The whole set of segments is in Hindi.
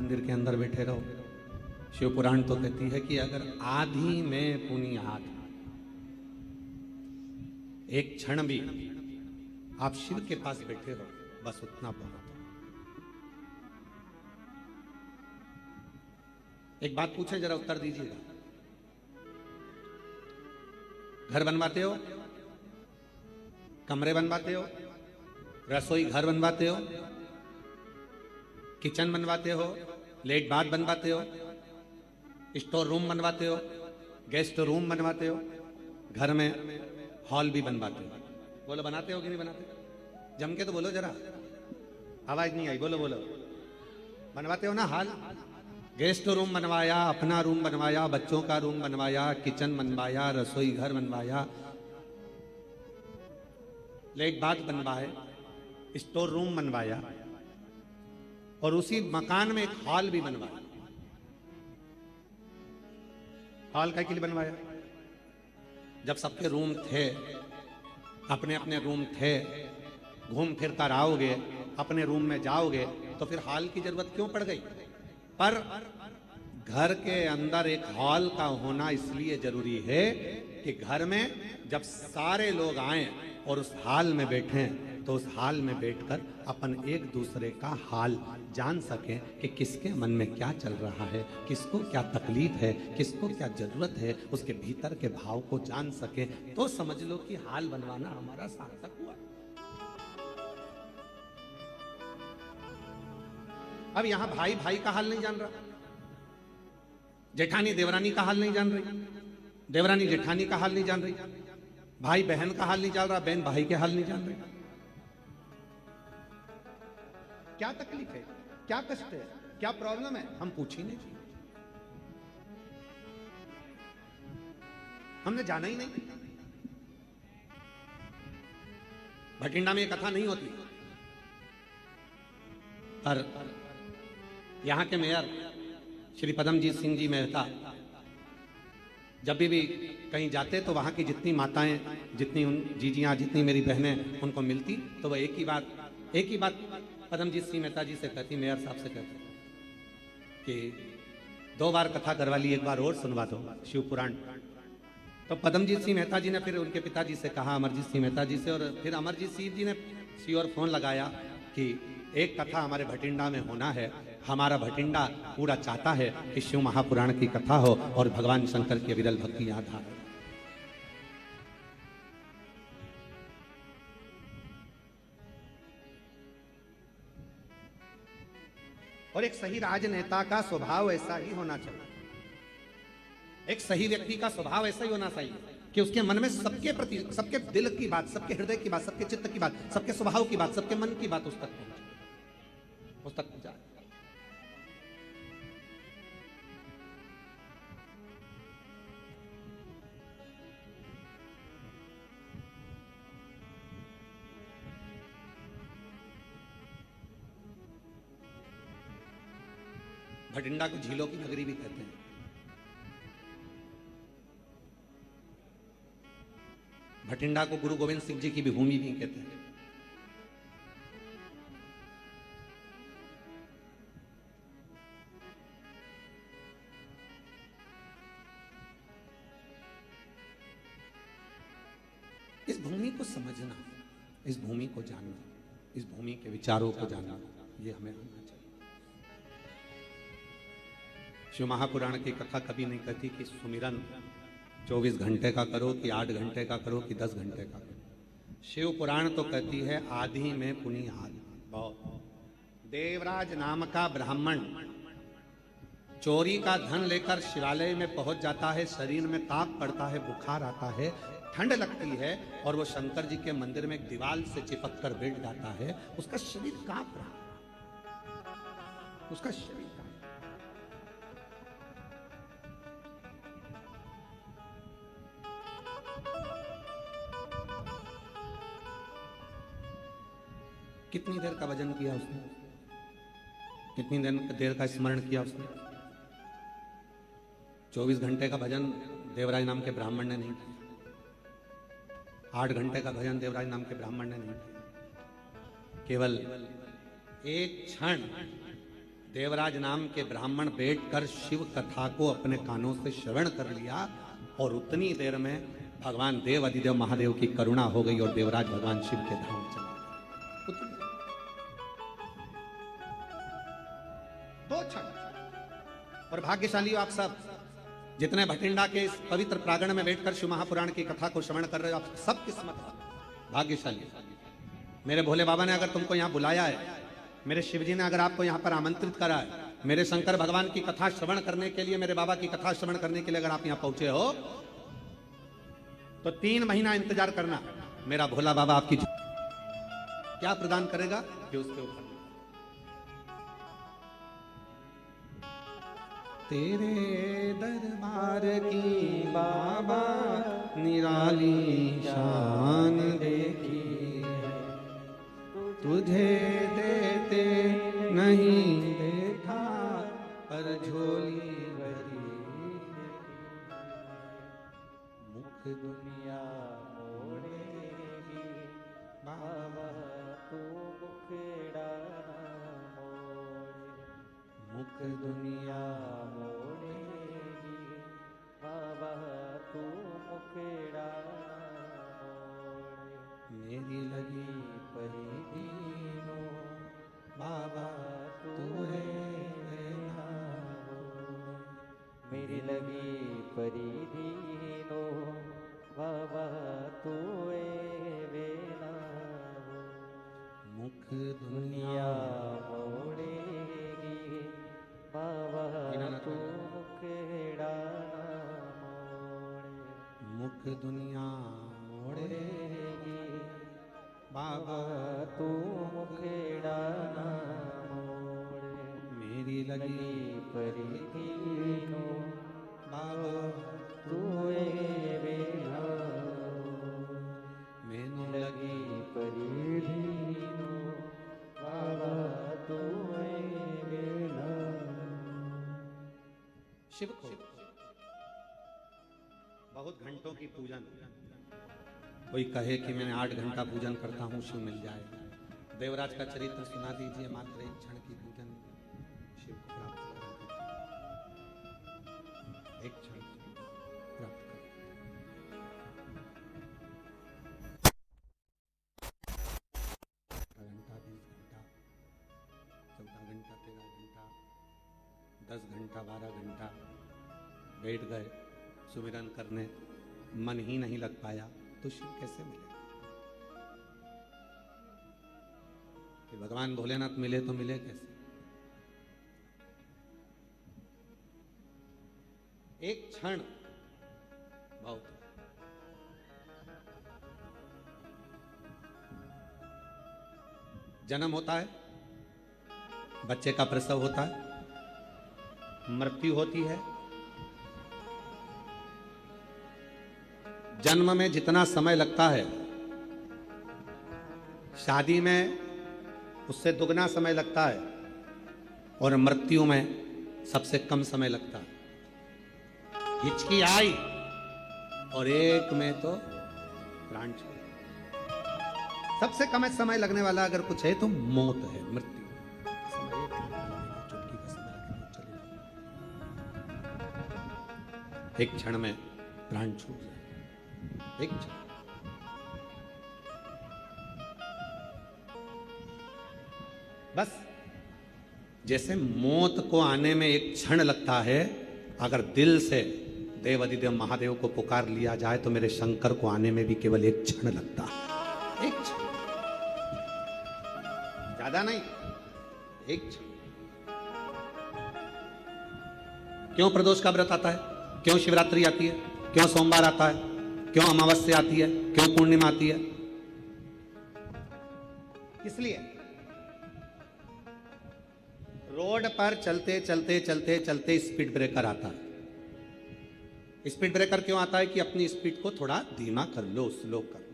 मंदिर के अंदर बैठे रहो। शिव पुराण तो कहती है कि अगर आधी में पुनी आध, एक क्षण भी आप शिव के पास बैठे रहो, बस उतना बहुत। एक बात पूछे, जरा उत्तर दीजिएगा। घर बनवाते हो, कमरे बनवाते हो, रसोई घर बनवाते हो, किचन बनवाते हो, लेट बाथ बनवाते हो, स्टोर रूम बनवाते हो, गेस्ट रूम बनवाते हो, घर में हॉल भी बनवाते हो। बोलो बनाते हो कि नहीं बनाते? जम के तो बोलो जरा, आवाज नहीं आई, बोलो बोलो। बनवाते हो ना हॉल? गेस्ट रूम बनवाया, अपना रूम बनवाया, बच्चों का रूम बनवाया, किचन बनवाया, रसोई घर बनवाया, लेट बाथ बनवाए, स्टोर रूम बनवाया, और उसी मकान में एक हॉल भी बनवाया। हॉल का के लिए बनवाया? जब सबके रूम थे, अपने अपने रूम थे, घूम फिर कर आओगे, अपने रूम में जाओगे, तो फिर हॉल की जरूरत क्यों पड़ गई? पर घर के अंदर एक हॉल का होना इसलिए जरूरी है कि घर में जब सारे लोग आए और उस हॉल में बैठे, तो उस हॉल में बैठकर अपन एक दूसरे का हाल जान सकें कि किसके मन में क्या चल रहा है, किसको क्या तकलीफ है, किसको क्या जरूरत है, उसके भीतर के भाव को जान सकें, तो समझ लो कि हाल बनवाना हमारा सार्थक हुआ। अब यहां भाई भाई का हाल नहीं जान रहा, जेठानी देवरानी का हाल नहीं जान रही, देवरानी जेठानी का हाल नहीं जान रही, भाई बहन का हाल नहीं जान रहा, बहन भाई के हाल नहीं जान रही। क्या तकलीफ है, क्या कष्ट है, क्या प्रॉब्लम है, हम पूछ ही नहीं, हमने जाना ही नहीं। भटिंडा में ये कथा नहीं होती, पर यहां के मेयर श्री पदमजीत सिंह जी मेहता जब भी कहीं जाते तो वहां की जितनी माताएं, जितनी उन जीजियां, जितनी मेरी बहनें उनको मिलती, तो वह एक ही बात पदमजीत सिंह मेहता जी से कहती, मेयर साहब से कहती कि 2 बार कथा करवा ली, एक बार और सुनवा दो शिव पुराण। तो पदमजीत सिंह मेहता जी ने फिर उनके पिताजी से कहा, अमरजीत सिंह मेहता जी से, और फिर अमरजीत सिंह जी ने और फोन लगाया कि एक कथा हमारे भटिंडा में होना है, हमारा भटिंडा पूरा चाहता है कि शिव महापुराण की कथा हो और भगवान शंकर की अविरल भक्ति याद आ। और एक सही राजनेता का स्वभाव ऐसा ही होना चाहिए, एक सही व्यक्ति का स्वभाव ऐसा ही होना चाहिए कि उसके मन में सबके प्रति, सबके दिल की बात, सबके हृदय की बात, सबके चित्त की बात, सबके स्वभाव की बात, सबके मन की बात उस तक पहुंचे, उस तक पहुंचा। भटिंडा को झीलों की नगरी भी कहते हैं। भटिंडा को गुरु गोविंद सिंह जी की भी भूमि भी कहते हैं। इस भूमि को समझना, इस भूमि को जानना, इस भूमि के विचारों को जानना, ये हमें होना चाहिए। शिव महापुराण की कथा कभी नहीं कहती कि सुमिरन 24 घंटे का करो, कि 8 घंटे का करो, कि 10 घंटे का करो। शिव पुराण तो कहती है आधी में पुनि आध। देवराज नाम का ब्राह्मण चोरी का धन लेकर शिवालय में पहुंच जाता है, शरीर में ताप पड़ता है, बुखार आता है, ठंड लगती है, और वो शंकर जी के मंदिर में एक दीवार से चिपक कर बैठ जाता है। उसका शरीर कांप रहा, उसका शरीर कितनी देर का भजन किया उसने, कितनी देर का स्मरण किया उसने? 24 घंटे का भजन देवराज नाम के ब्राह्मण ने नहीं किया, 8 घंटे का भजन देवराज नाम के ब्राह्मण ने नहीं किया। केवल एक क्षण देवराज नाम के ब्राह्मण बैठकर शिव कथा को अपने कानों से श्रवण कर लिया और उतनी देर में भगवान देव अधिदेव महादेव की करुणा हो गई और देवराज भगवान शिव के धाम चला गया। उतनी दो क्षण। और भाग्यशाली हो आप सब, जितने भटिंडा के इस पवित्र प्रांगण में बैठकर शिव महापुराण की कथा को श्रवण कर रहे हो, आप सब किस्मत भाग्यशाली। मेरे भोले बाबा ने अगर तुमको यहाँ बुलाया है, मेरे शिवजी ने अगर आपको यहाँ पर आमंत्रित करा है, मेरे शंकर भगवान की कथा श्रवण करने के लिए, मेरे बाबा की कथा श्रवण करने के लिए अगर आप यहाँ पहुंचे हो, तो 3 महीना इंतजार करना। मेरा भोला बाबा आपकी क्या प्रदान करेगा ये उसके ऊपर। तेरे दरबार की बाबा निराली शान देखी, तुझे देते नहीं देखा पर झोली भरी, मुख दुनिया मोड़ेगी बाबा तू मुखड़ा मोड़े, मुख दुनिया मोड़ेगी बाबा तू मुखड़ा मोड़े, मेरी लगी परी दीनो बाबा तू है ना, मेरी लगी परी दीनो बाबा तू वेना, मुख दुनिया मोड़ेगी बाबा तू मुखड़ा मोड़े, मुख दुनिया मोड़ेगी बाबा तू मुखड़ा मोड़े, मेरी लगी परी दीनो बाबा तू वेना, मैनू लगी परी दीनो बाबा तू वेना। शिव को बहुत घंटों की पूजन, कोई कहे कि मैंने 8 घंटा पूजन करता हूं शिव मिल जाएगा। देवराज का चरित्र सुना दीजिए, मात्र 1 क्षण की पूजन शिव को प्राप्त करेगा। 1 क्षण प्राप्त कर, 18 घंटा 20 घंटा 14 घंटा 13 घंटा 10 घंटा 12 घंटा बैठ गए सुमिरन करने, मन ही नहीं लग पाया तो शिव कैसे मिले? कि भगवान भोलेनाथ मिले तो मिले कैसे? एक क्षण बहुत। जन्म होता है, बच्चे का प्रसव होता है, मृत्यु होती है। जन्म में जितना समय लगता है, शादी में उससे दुगना समय लगता है, और मृत्यु में सबसे कम समय लगता है। हिचकी आई और एक में तो प्राण छोड़। सबसे कम समय लगने वाला अगर कुछ है तो मौत है, मृत्यु। समय एक चुटकी का समय लगेगा, चलेगा। एक क्षण में प्राण छूट जाए, एक क्षण। बस जैसे मौत को आने में एक क्षण लगता है, अगर दिल से देव अधिदेव महादेव को पुकार लिया जाए तो मेरे शंकर को आने में भी केवल एक क्षण लगता है। एक क्षण, ज्यादा नहीं, एक क्षण। क्यों प्रदोष का व्रत आता है? क्यों शिवरात्रि आती है? क्यों सोमवार आता है? क्यों अमावस्या आती है? क्यों पूर्णिमा आती है? इसलिए रोड पर चलते चलते चलते चलते स्पीड ब्रेकर आता है। स्पीड ब्रेकर क्यों आता है? कि अपनी स्पीड को थोड़ा धीमा कर लो, स्लो कर लो,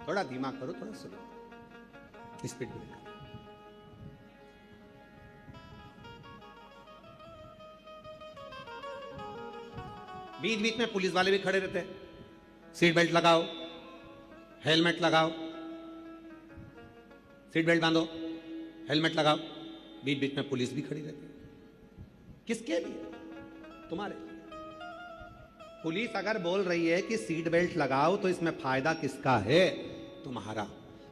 थोड़ा धीमा करो, थोड़ा स्लो। स्पीड ब्रेकर बीच बीच में पुलिस वाले भी खड़े रहते हैं। सीट बेल्ट लगाओ, हेलमेट लगाओ, सीट बेल्ट बांधो, हेलमेट लगाओ, बीच बीच में पुलिस भी खड़ी रहती है। किसके लिए? तुम्हारे लिए। पुलिस अगर बोल रही है कि सीट बेल्ट लगाओ तो इसमें फायदा किसका है? तुम्हारा।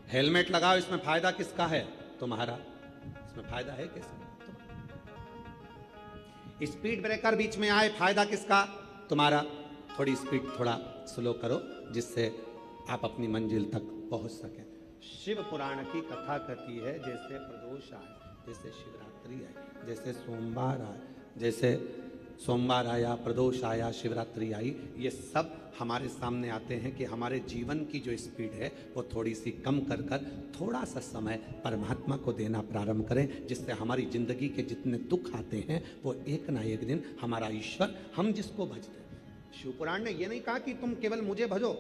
हेलमेट लगाओ, इसमें फायदा किसका है? तुम्हारा। इसमें फायदा है किसका? स्पीड ब्रेकर बीच में आए, फायदा किसका? तुम्हारा। थोड़ी स्पीड थोड़ा स्लो करो जिससे आप अपनी मंजिल तक पहुंच सकें। शिव पुराण की कथा कहती है जैसे प्रदोष आए, जैसे शिवरात्रि आए, जैसे सोमवार आए, जैसे सोमवार आया, प्रदोष आया, शिवरात्रि आई, ये सब हमारे सामने आते हैं कि हमारे जीवन की जो स्पीड है वो थोड़ी सी कम कर कर थोड़ा सा समय परमात्मा को देना प्रारंभ करें, जिससे हमारी जिंदगी के जितने दुख आते हैं वो एक ना एक दिन हमारा ईश्वर, हम जिसको भजते हैं। शिवपुराण ने ये नहीं कहा कि तुम केवल मुझे भजो,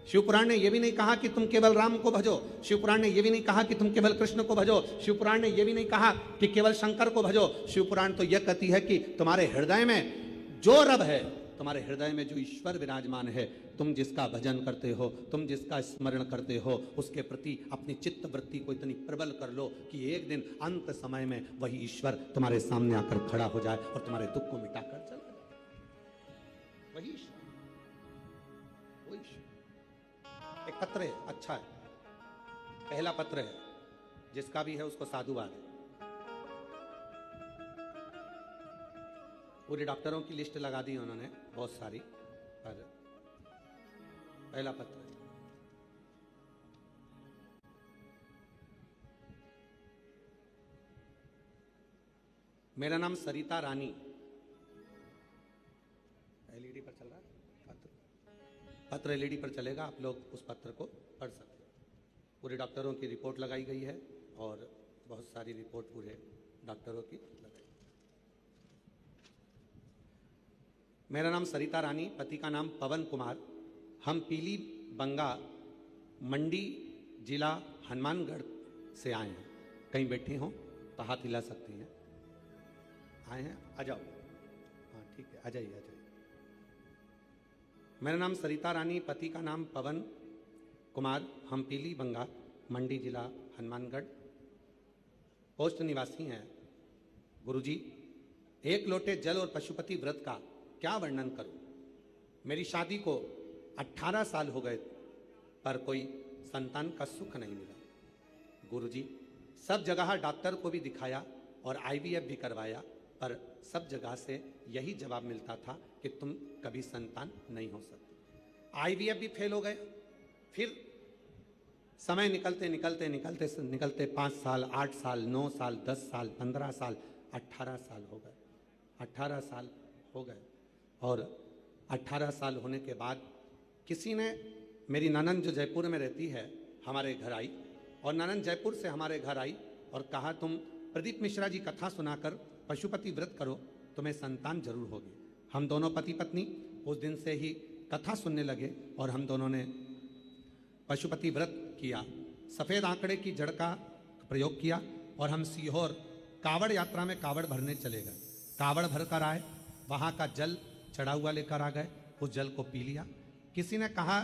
शिवपुराण ने यह भी नहीं कहा कि तुम केवल राम को भजो, शिवपुराण ने यह भी नहीं कहा कि तुम केवल कृष्ण को भजो, शिवपुराण ने यह भी नहीं कहा कि केवल शंकर को भजो। शिवपुराण तो यह कहती है कि तुम्हारे हृदय में जो रब है, तुम्हारे हृदय में जो ईश्वर विराजमान है, तुम जिसका भजन करते हो, तुम जिसका स्मरण करते हो, उसके प्रति अपनी चित्त वृत्ति को इतनी प्रबल कर लो कि एक दिन अंत समय में वही ईश्वर तुम्हारे सामने आकर खड़ा हो जाए और तुम्हारे दुख को मिटाकर चला जाए। वही ईश्वर, वही ईश्वर। एक पत्र है, अच्छा है, पहला पत्र है, जिसका भी है उसको साधुवाद है। पूरे डॉक्टरों की लिस्ट लगा दी उन्होंने बहुत सारी, पर पहला पत्र है। मेरा नाम सरिता रानी। एलईडी पर चल रहा है पत्र, एलईडी पर चलेगा, आप लोग उस पत्र को पढ़ सकते हैं। पूरे डॉक्टरों की रिपोर्ट लगाई गई है और बहुत सारी रिपोर्ट पूरे डॉक्टरों की लगाई। मेरा नाम सरिता रानी, पति का नाम पवन कुमार। हम पीली बंगा मंडी जिला हनुमानगढ़ से आए हैं। कहीं बैठे हों तो हाथ हिला सकती हैं। आए हैं, आ जाओ। हाँ ठीक है, आ जाइए, आ जाइए। मेरा नाम सरिता रानी, पति का नाम पवन कुमार। हम पीली बंगा मंडी जिला हनुमानगढ़ पोस्ट निवासी हैं। गुरुजी, एक लोटे जल और पशुपति व्रत का क्या वर्णन करूं? मेरी शादी को 18 साल हो गए पर कोई संतान का सुख नहीं मिला। गुरुजी, सब जगह डॉक्टर को भी दिखाया और आईवीएफ भी करवाया, पर सब जगह से यही जवाब मिलता था कि तुम कभी संतान नहीं हो सकते। आईवीएफ भी फेल हो गए। फिर समय निकलते निकलते निकलते निकलते 5 साल, 8 साल, 9 साल, 10 साल, 15 साल, 18 साल हो गए। 18 साल हो गए और 18 साल होने के बाद किसी ने, मेरी ननंद जो जयपुर में रहती है, हमारे घर आई और ननंद जयपुर से हमारे घर आई और कहा तुम प्रदीप मिश्रा जी कथा सुनाकर पशुपति व्रत करो, तुम्हें संतान जरूर होगी। हम दोनों पति पत्नी उस दिन से ही कथा सुनने लगे और हम दोनों ने पशुपति व्रत किया। सफ़ेद आंकड़े की जड़ का प्रयोग किया और हम सीहोर कावड़ यात्रा में कावड़ भरने चले गए। कावड़ भर कर आए, वहाँ का जल चढ़ा हुआ लेकर आ गए, उस जल को पी लिया। किसी ने कहा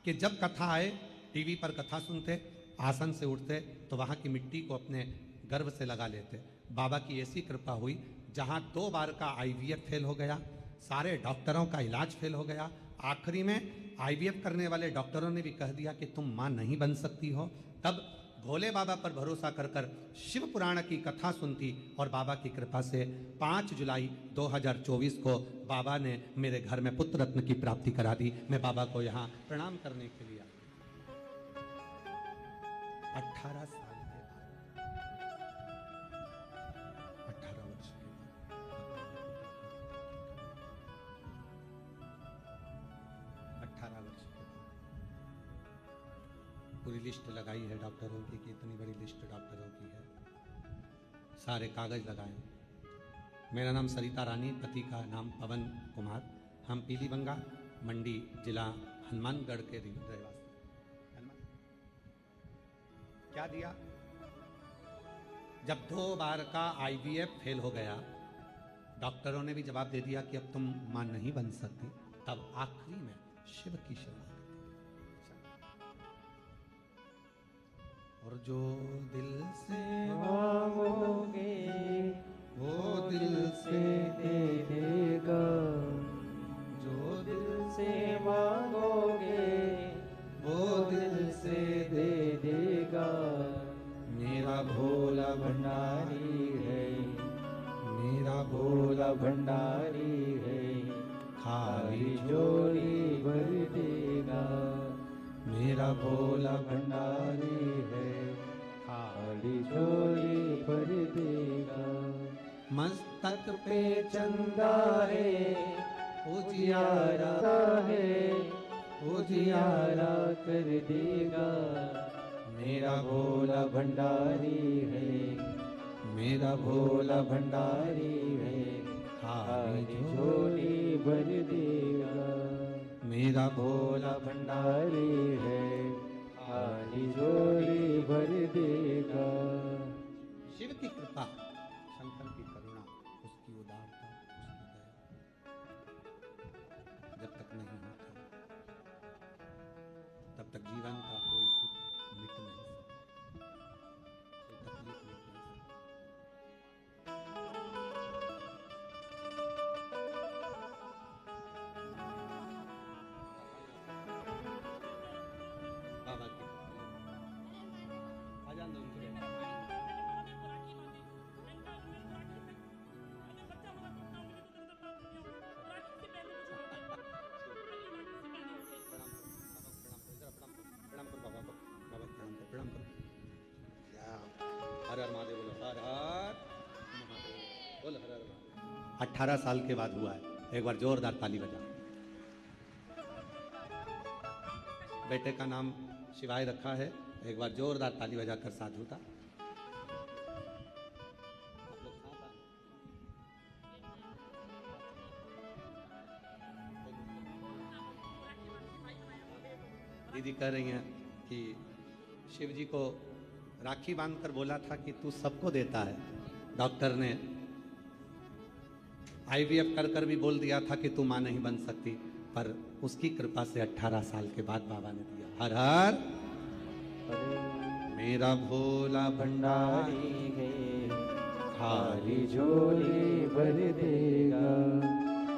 कि जब कथा आए, टीवी पर कथा सुनते, आसन से उठते तो वहाँ की मिट्टी को अपने गर्भ से लगा लेते। बाबा की ऐसी कृपा हुई, जहाँ 2 बार का आईवीएफ फेल हो गया, सारे डॉक्टरों का इलाज फेल हो गया। आखिरी में आईवीएफ करने वाले डॉक्टरों ने भी कह दिया कि तुम मां नहीं बन सकती हो। तब भोले बाबा पर भरोसा कर कर शिव पुराण की कथा सुनती और बाबा की कृपा से 5 जुलाई 2024 को बाबा ने मेरे घर में पुत्र रत्न की प्राप्ति करा दी। मैं बाबा को यहाँ प्रणाम करने के लिए आया। 18 साल के बाद, 18 वर्ष के बाद, 18 वर्ष के बाद पूरी लिस्ट लगाई है डॉक्टरों की कि इतनी बड़ी लिस्ट डॉक्टरों की है। सारे कागज लगाए। मेरा नाम सरिता रानी, पति का नाम पवन कुमार। हम पीली बंगा मंडी जिला हनुमानगढ़ के रहवासी। क्या दिया? जब 2 बार का आईवीएफ फेल हो गया, डॉक्टरों ने भी जवाब दे दिया कि अब तुम मां नहीं बन सकती, तब आखिरी में शिव की शरण। और जो दिल से मांगोगे वो दिल से दे देगा, जो दिल से मांगोगे वो दिल से दे देगा। मेरा भोला भंडारी है, मेरा भोला भंडारी है, खाली झोली भर देगा। मेरा भोला भंडारी है, खाली झोली भर देगा। मस्तक पे चंदा है, उजियारा है, उजियारा कर देगा। मेरा भोला भंडारी है, मेरा भोला भंडारी है, खाली झोली भर देगा। मेरा भोला भंडारी है, खाली झोली भर देगा। शिव की कृपा, शंकर की करुणा, उसकी उदारता, उसकी दया जब तक नहीं होता तब तक जीवन का कोई दुख मिट नहीं सकता, कोई तकलीफ मिट नहीं सकती। बाबा की आ जान दो उनके लिए। प्रणाम करो बाबा को, बाबा प्रणाम करो। हर हर महादेव बोलो, हर हर महादेव बोलो, हर हर महादेव। 18 साल के बाद हुआ है, एक बार जोरदार ताली बजा। बेटे का नाम शिवाय रखा है, एक बार जोरदार ताली बजाकर साधुता। आप लोग साथ आए। दीदी कह रही हैं कि शिव जी को राखी बांधकर बोला था कि तू सबको देता है। डॉक्टर ने IVF कर भी बोल दिया था कि तू मां नहीं बन सकती, पर उसकी कृपा से 18 साल के बाद बाबा ने दिया। हर हर मेरा भोला भंडारी भंडारी है, खाली खाली झोली भर देगा।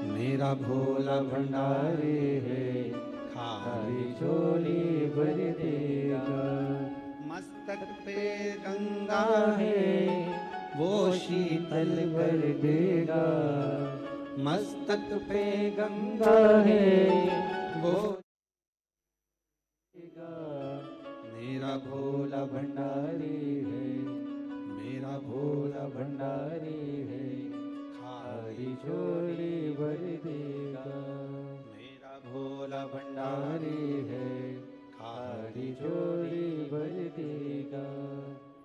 मेरा भोला भंडारी है, खाली खाली झोली भर देगा। मस्तक पे गंगा है, वो शीतल कर देगा। मस्तक पे गंगा है, वो देगा। मेरा भोला भंडारी है, मेरा भोला भंडारी है, खाली खाली झोली भर देगा। मेरा भोला भंडारी है, खाली झोली भर देगा।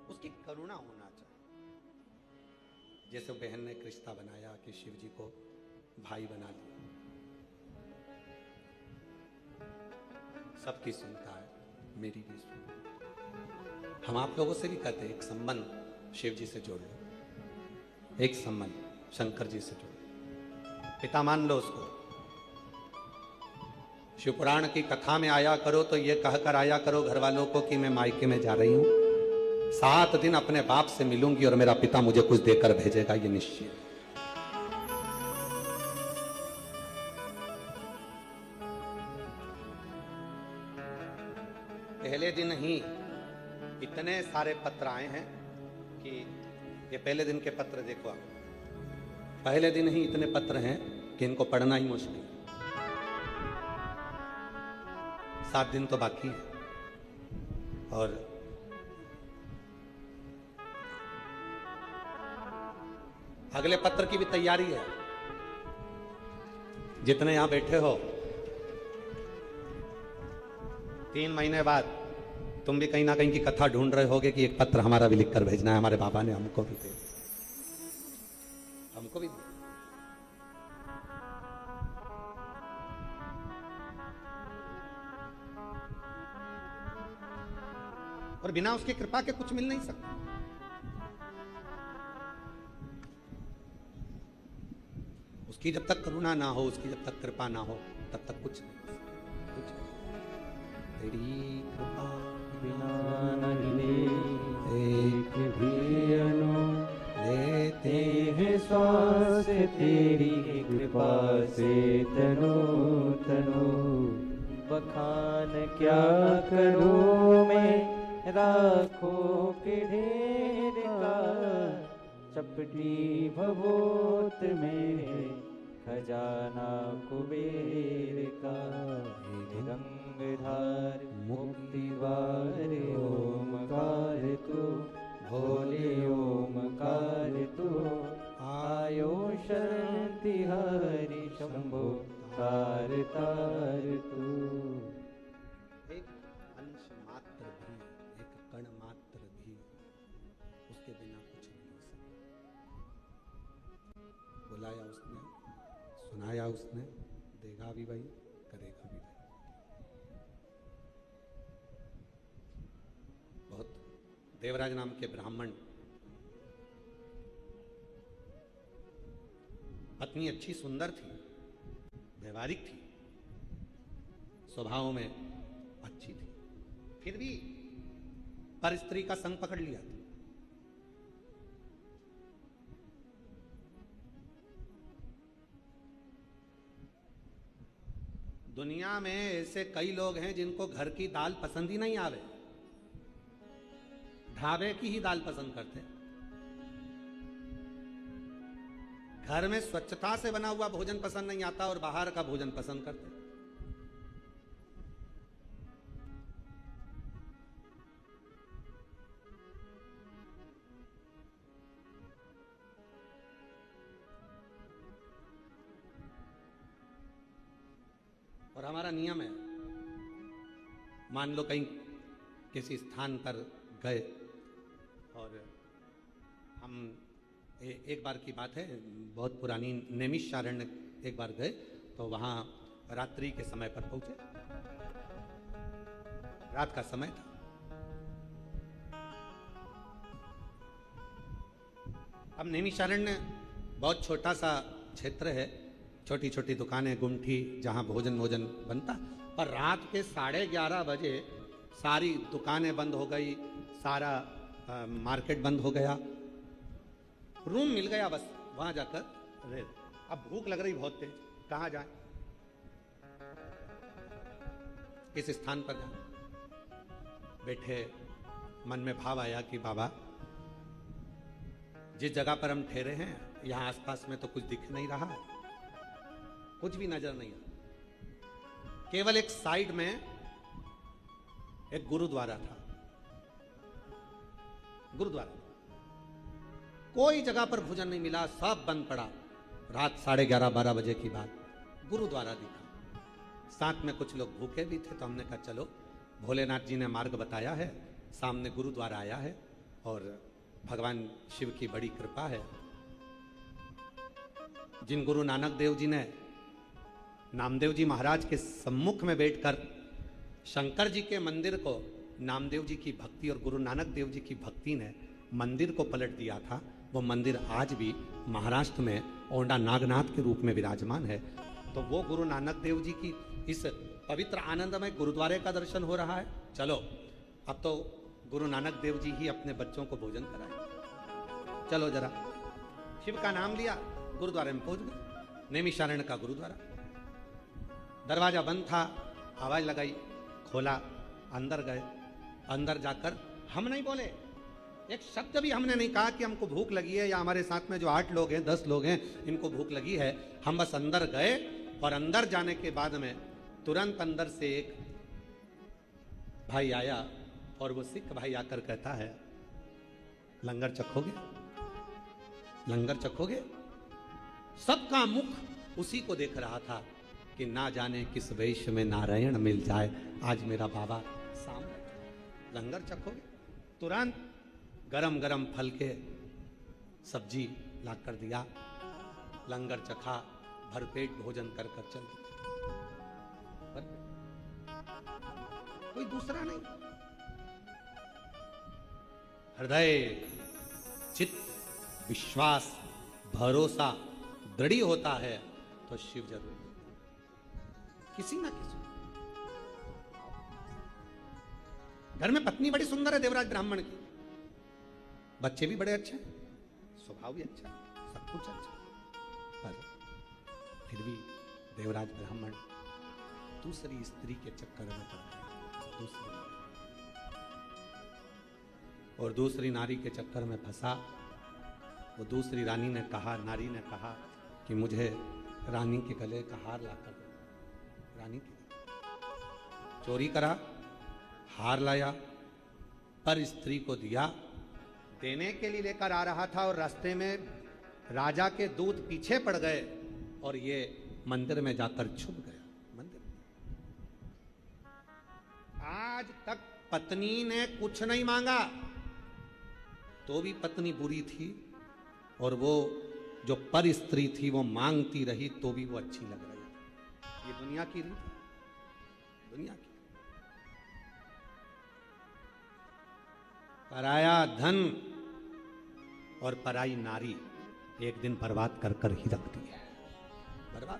उसकी करुणा होना चाहिए। जैसे बहन ने एक रिश्ता बनाया कि शिव जी को भाई बना लिया, सबकी सुनता है, मेरी भी सुनता है। हम आप लोगों से भी कहते हैं एक संबंध शिव जी से जोड़ लो, एक संबंध शंकर जी से जोड़ लो, पिता मान लो उसको। शिव पुराण की कथा में आया करो तो ये कहकर आया करो घर वालों को कि मैं मायके में जा रही हूं, 7 दिन अपने बाप से मिलूंगी और मेरा पिता मुझे कुछ देकर भेजेगा, ये निश्चित। पहले दिन ही इतने सारे पत्र आए हैं कि ये पहले दिन के पत्र देखो आप, पहले दिन ही इतने पत्र हैं कि इनको पढ़ना ही मुश्किल। 7 दिन तो बाकी है और अगले पत्र की भी तैयारी है। जितने यहां बैठे हो, 3 महीने बाद तुम भी कहीं ना कहीं की कथा ढूंढ रहे होगे कि एक पत्र हमारा भी लिखकर भेजना है, हमारे बाबा ने हमको भी दे, हमको भी दे। और बिना उसकी कृपा के कुछ मिल नहीं सकता। उसकी जब तक करुणा ना हो, उसकी जब तक कृपा ना हो, तब तक कुछ नहीं, कुछ नहीं। तेरी कृपा बिना नहीं विश्वास तेरी कृपा से तनु तनु। बखान क्या करूं मैं राखों के ढेर का, चपटी भभूत में खजाना कुबेर का। गंगधार मुक्तिवार ओमकार तू, भोले ओमकार तू। आयो शरण तिहारी शंभो तार तार तू। एक अंश मात्र भी, एक कण मात्र भी उसके बिना कुछ नहीं हो सकता। बुलाया उसने, सुनाया उसने, देगा भी वही, करेगा भी वही। बहुत देवराज नाम के ब्राह्मण, पत्नी अच्छी सुंदर थी, व्यवहारिक थी, स्वभाव में अच्छी थी, फिर भी पर स्त्री का संग पकड़ लिया था। दुनिया में ऐसे कई लोग हैं जिनको घर की दाल पसंद ही नहीं आवे, ढाबे की ही दाल पसंद करते हैं। घर में स्वच्छता से बना हुआ भोजन पसंद नहीं आता और बाहर का भोजन पसंद करते हैं। और हमारा नियम है, मान लो कहीं किसी स्थान पर गए और हम एक बार की बात है, बहुत पुरानी नैमिषारण्य एक बार गए तो वहाँ रात्रि के समय पर पहुंचे, रात का समय था। अब नैमिषारण्य बहुत छोटा सा क्षेत्र है, छोटी छोटी दुकानें, गुमठी, जहाँ भोजन बनता। पर रात के 11:30 बजे सारी दुकानें बंद हो गई, सारा मार्केट बंद हो गया, रूम मिल गया, बस वहां जाकर रह। अब भूख लग रही बहुत तेज, कहाँ जाए, किस स्थान पर जाए। बैठे, मन में भाव आया कि बाबा जिस जगह पर हम ठहरे हैं यहाँ आसपास में तो कुछ दिख नहीं रहा, कुछ भी नजर नहीं आता। केवल एक साइड में एक गुरुद्वारा था, गुरुद्वारा। कोई जगह पर भोजन नहीं मिला, सब बंद पड़ा। रात 11:30-12 बजे की बात, गुरुद्वारा दिखा। साथ में कुछ लोग भूखे भी थे, तो हमने कहा चलो, भोलेनाथ जी ने मार्ग बताया है, सामने गुरुद्वारा आया है और भगवान शिव की बड़ी कृपा है। जिन गुरु नानक देव जी ने नामदेव जी महाराज के सम्मुख में बैठकर शंकर जी के मंदिर को नामदेव जी की भक्ति और गुरु नानक देव जी की भक्ति ने मंदिर को पलट दिया था, वो मंदिर आज भी महाराष्ट्र में औंडा नागनाथ के रूप में विराजमान है। तो वो गुरु नानक देव जी की इस पवित्र आनंदमय गुरुद्वारे का दर्शन हो रहा है। चलो अब तो गुरु नानक देव जी ही अपने बच्चों को भोजन कराए, चलो जरा। शिव का नाम लिया, गुरुद्वारे में पहुंच गए, नैमिषारण्य का गुरुद्वारा। दरवाजा बंद था, आवाज लगाई, खोला, अंदर गए। अंदर जाकर हम नहीं बोले, एक शब्द भी हमने नहीं कहा कि हमको भूख लगी है, या हमारे साथ में जो 8 लोग हैं, 10 लोग हैं, इनको भूख लगी है। हम बस अंदर गए और अंदर जाने के बाद में तुरंत अंदर से एक भाई आया और वो सिख भाई आकर कहता है, लंगर चखोगे, लंगर चखोगे। सबका मुख उसी को देख रहा था कि ना जाने किस वेश में नारायण मिल जाए, आज मेरा बाबा सामने, लंगर चखोगे। तुरंत गरम गरम फल के सब्जी ला कर दिया, लंगर चखा, भरपेट भोजन कर कर चल दिया। कोई दूसरा नहीं, हृदय, चित्त, विश्वास, भरोसा दृढ़ होता है तो शिव जरूर किसी ना किसी। घर में पत्नी बड़ी सुंदर है देवराज ब्राह्मण की, बच्चे भी बड़े अच्छे हैं, स्वभाव भी अच्छा है, सब पूछा पर फिर भी देवराज ब्राह्मण दूसरी स्त्री के चक्कर में पड़ गया, और दूसरी नारी के चक्कर में फंसा। वो दूसरी रानी ने कहा, नारी ने कहा कि मुझे रानी के गले का हार लाकर दो। रानी के चोरी करा, हार लाया, पर स्त्री को दिया। देने के लिए लेकर आ रहा था और रास्ते में राजा के दूत पीछे पड़ गए और ये मंदिर में जाकर छुप गया। मंदिर आज तक पत्नी ने कुछ नहीं मांगा तो भी पत्नी बुरी थी, और वो जो पर स्त्री थी वो मांगती रही तो भी वो अच्छी लग रही थी। ये दुनिया की रीत है, दुनिया की। पराया धन और पराई नारी एक दिन बर्बाद कर कर ही रखती है। बर्बाद,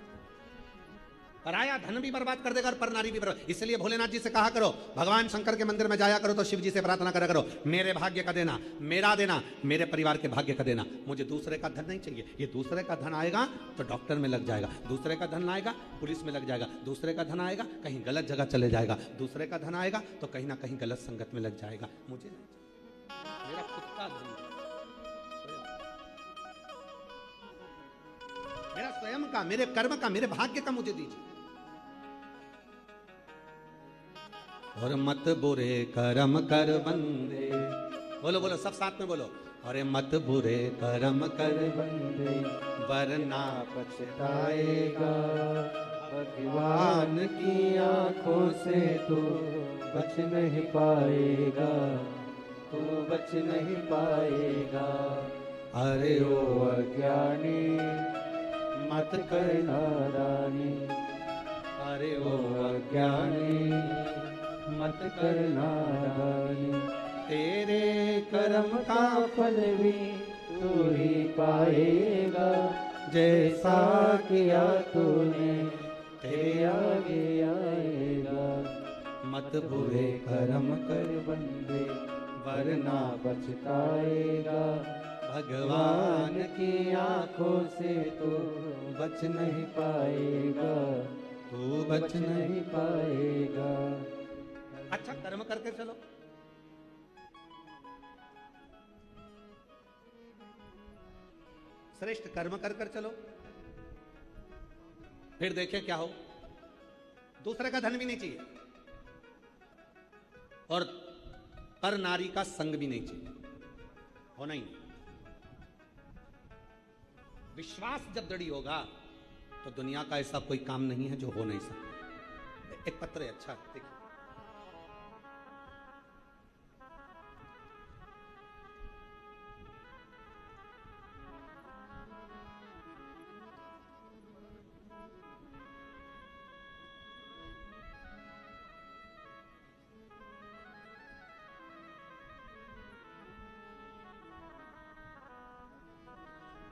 पराया धन भी बर्बाद कर देगा और पर नारी भी बर्बाद। इसलिए भोलेनाथ जी से कहा करो, भगवान शंकर के मंदिर में जाया करो तो शिव जी से प्रार्थना करा करो, मेरे भाग्य का देना, मेरा देना, मेरे परिवार के भाग्य का देना। मुझे दूसरे का धन नहीं चाहिए। ये दूसरे का धन आएगा तो डॉक्टर में लग जाएगा, दूसरे का धन आएगा पुलिस में लग जाएगा, दूसरे का धन आएगा कहीं गलत जगह चले जाएगा, दूसरे का धन आएगा तो कहीं ना कहीं गलत संगत में लग जाएगा। मुझे नहीं, मेरा खुद का धन, मेरा स्वयं का, मेरे कर्म का, मेरे भाग्य का मुझे दीजिए। और मत बुरे कर्म कर बंदे, बोलो बोलो सब साथ में बोलो। अरे मत बुरे कर्म कर बंदे वरना पछताएगा, भगवान की आंखों से तू बच नहीं पाएगा, तू बच नहीं पाएगा। अरे ओ अज्ञानी मत कर नादानी, अरे ओ अज्ञानी मत कर नादानी। तेरे कर्म का फल भी तू ही पाएगा, जैसा किया तूने तेरे आगे आएगा। मत बुरे कर्म कर बंदे वरना पछताएगा, भगवान की आंखों से तू बच नहीं पाएगा, तू बच नहीं पाएगा। अच्छा कर्म करके चलो, श्रेष्ठ कर्म कर कर चलो, फिर देखें क्या हो। दूसरे का धन भी नहीं चाहिए और पर नारी का संग भी नहीं चाहिए, होना ही नहीं। विश्वास जब दृढ़ होगा तो दुनिया का ऐसा कोई काम नहीं है जो हो नहीं सकता। एक पत्र है, अच्छा देखिए,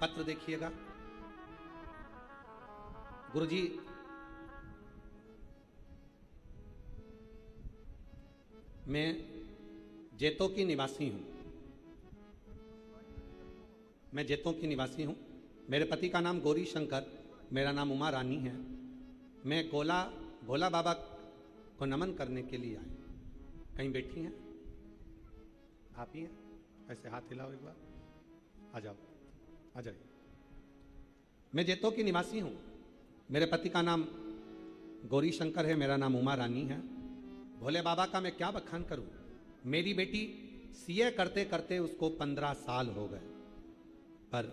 पत्र देखिएगा। गुरुजी, मैं जेतों की निवासी हूं, मैं जेतों की निवासी हूं। मेरे पति का नाम गौरी शंकर, मेरा नाम उमा रानी है। मैं भोला बाबा को नमन करने के लिए आई। कहीं बैठी हैं आप ही हैं? ऐसे हाथ हिलाओ एक बार, आ जाओ, आ जाइए। मैं जेतों की निवासी हूं। मेरे पति का नाम गौरी शंकर है, मेरा नाम उमा रानी है। भोले बाबा का मैं क्या बखान करूं। मेरी बेटी सीए करते करते उसको 15 साल हो गए, पर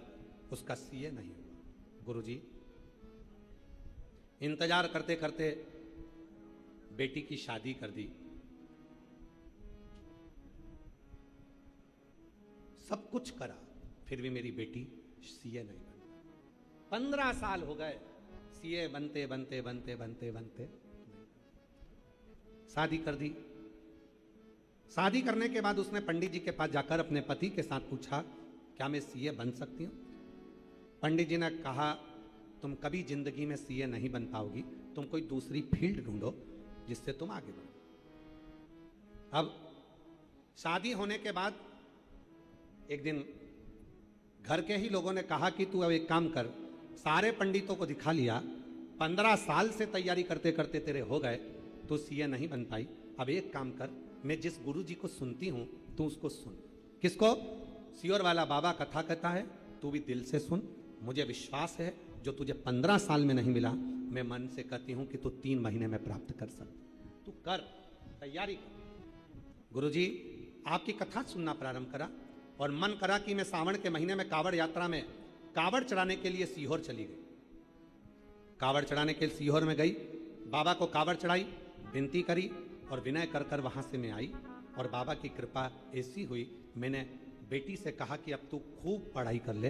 उसका सीए नहीं हुआ। गुरुजी, इंतजार करते करते बेटी की शादी कर दी, सब कुछ करा, फिर भी मेरी बेटी सीए नहीं बनी। 15 साल हो गए सीए बनते बनते बनते बनते बनते शादी कर दी। शादी करने के बाद उसने पंडित जी के पास जाकर अपने पति के साथ पूछा, क्या मैं सीए बन सकती हूँ? पंडित जी ने कहा, तुम कभी जिंदगी में सीए नहीं बन पाओगी, तुम कोई दूसरी फील्ड ढूंढो जिससे तुम आगे बढ़ो। अब शादी होने के बाद एक दिन घर के ही लोगों ने कहा कि तू अब एक काम कर, सारे पंडितों को दिखा लिया, 15 साल से तैयारी करते करते तेरे हो गए, तू सीए नहीं बन पाई। अब एक काम कर, मैं जिस गुरु जी को सुनती हूं तू उसको सुन। किसको? सियोर वाला बाबा कथा कहता है, तू भी दिल से सुन। मुझे विश्वास है जो तुझे 15 साल में नहीं मिला, मैं मन से कहती हूं कि तू 3 महीने में प्राप्त कर सकता। तू कर, तैयारी कर। गुरुजी आपकी कथा सुनना प्रारंभ करा और मन करा कि मैं सावन के महीने में कावड़ यात्रा में कावड़ चढ़ाने के लिए सीहोर चली गई। कावड़ चढ़ाने के लिए सीहोर में गई, बाबा को कावड़ चढ़ाई, विनती करी और विनय कर कर वहां से मैं आई। और बाबा की कृपा ऐसी हुई, मैंने बेटी से कहा कि अब तू खूब पढ़ाई कर ले।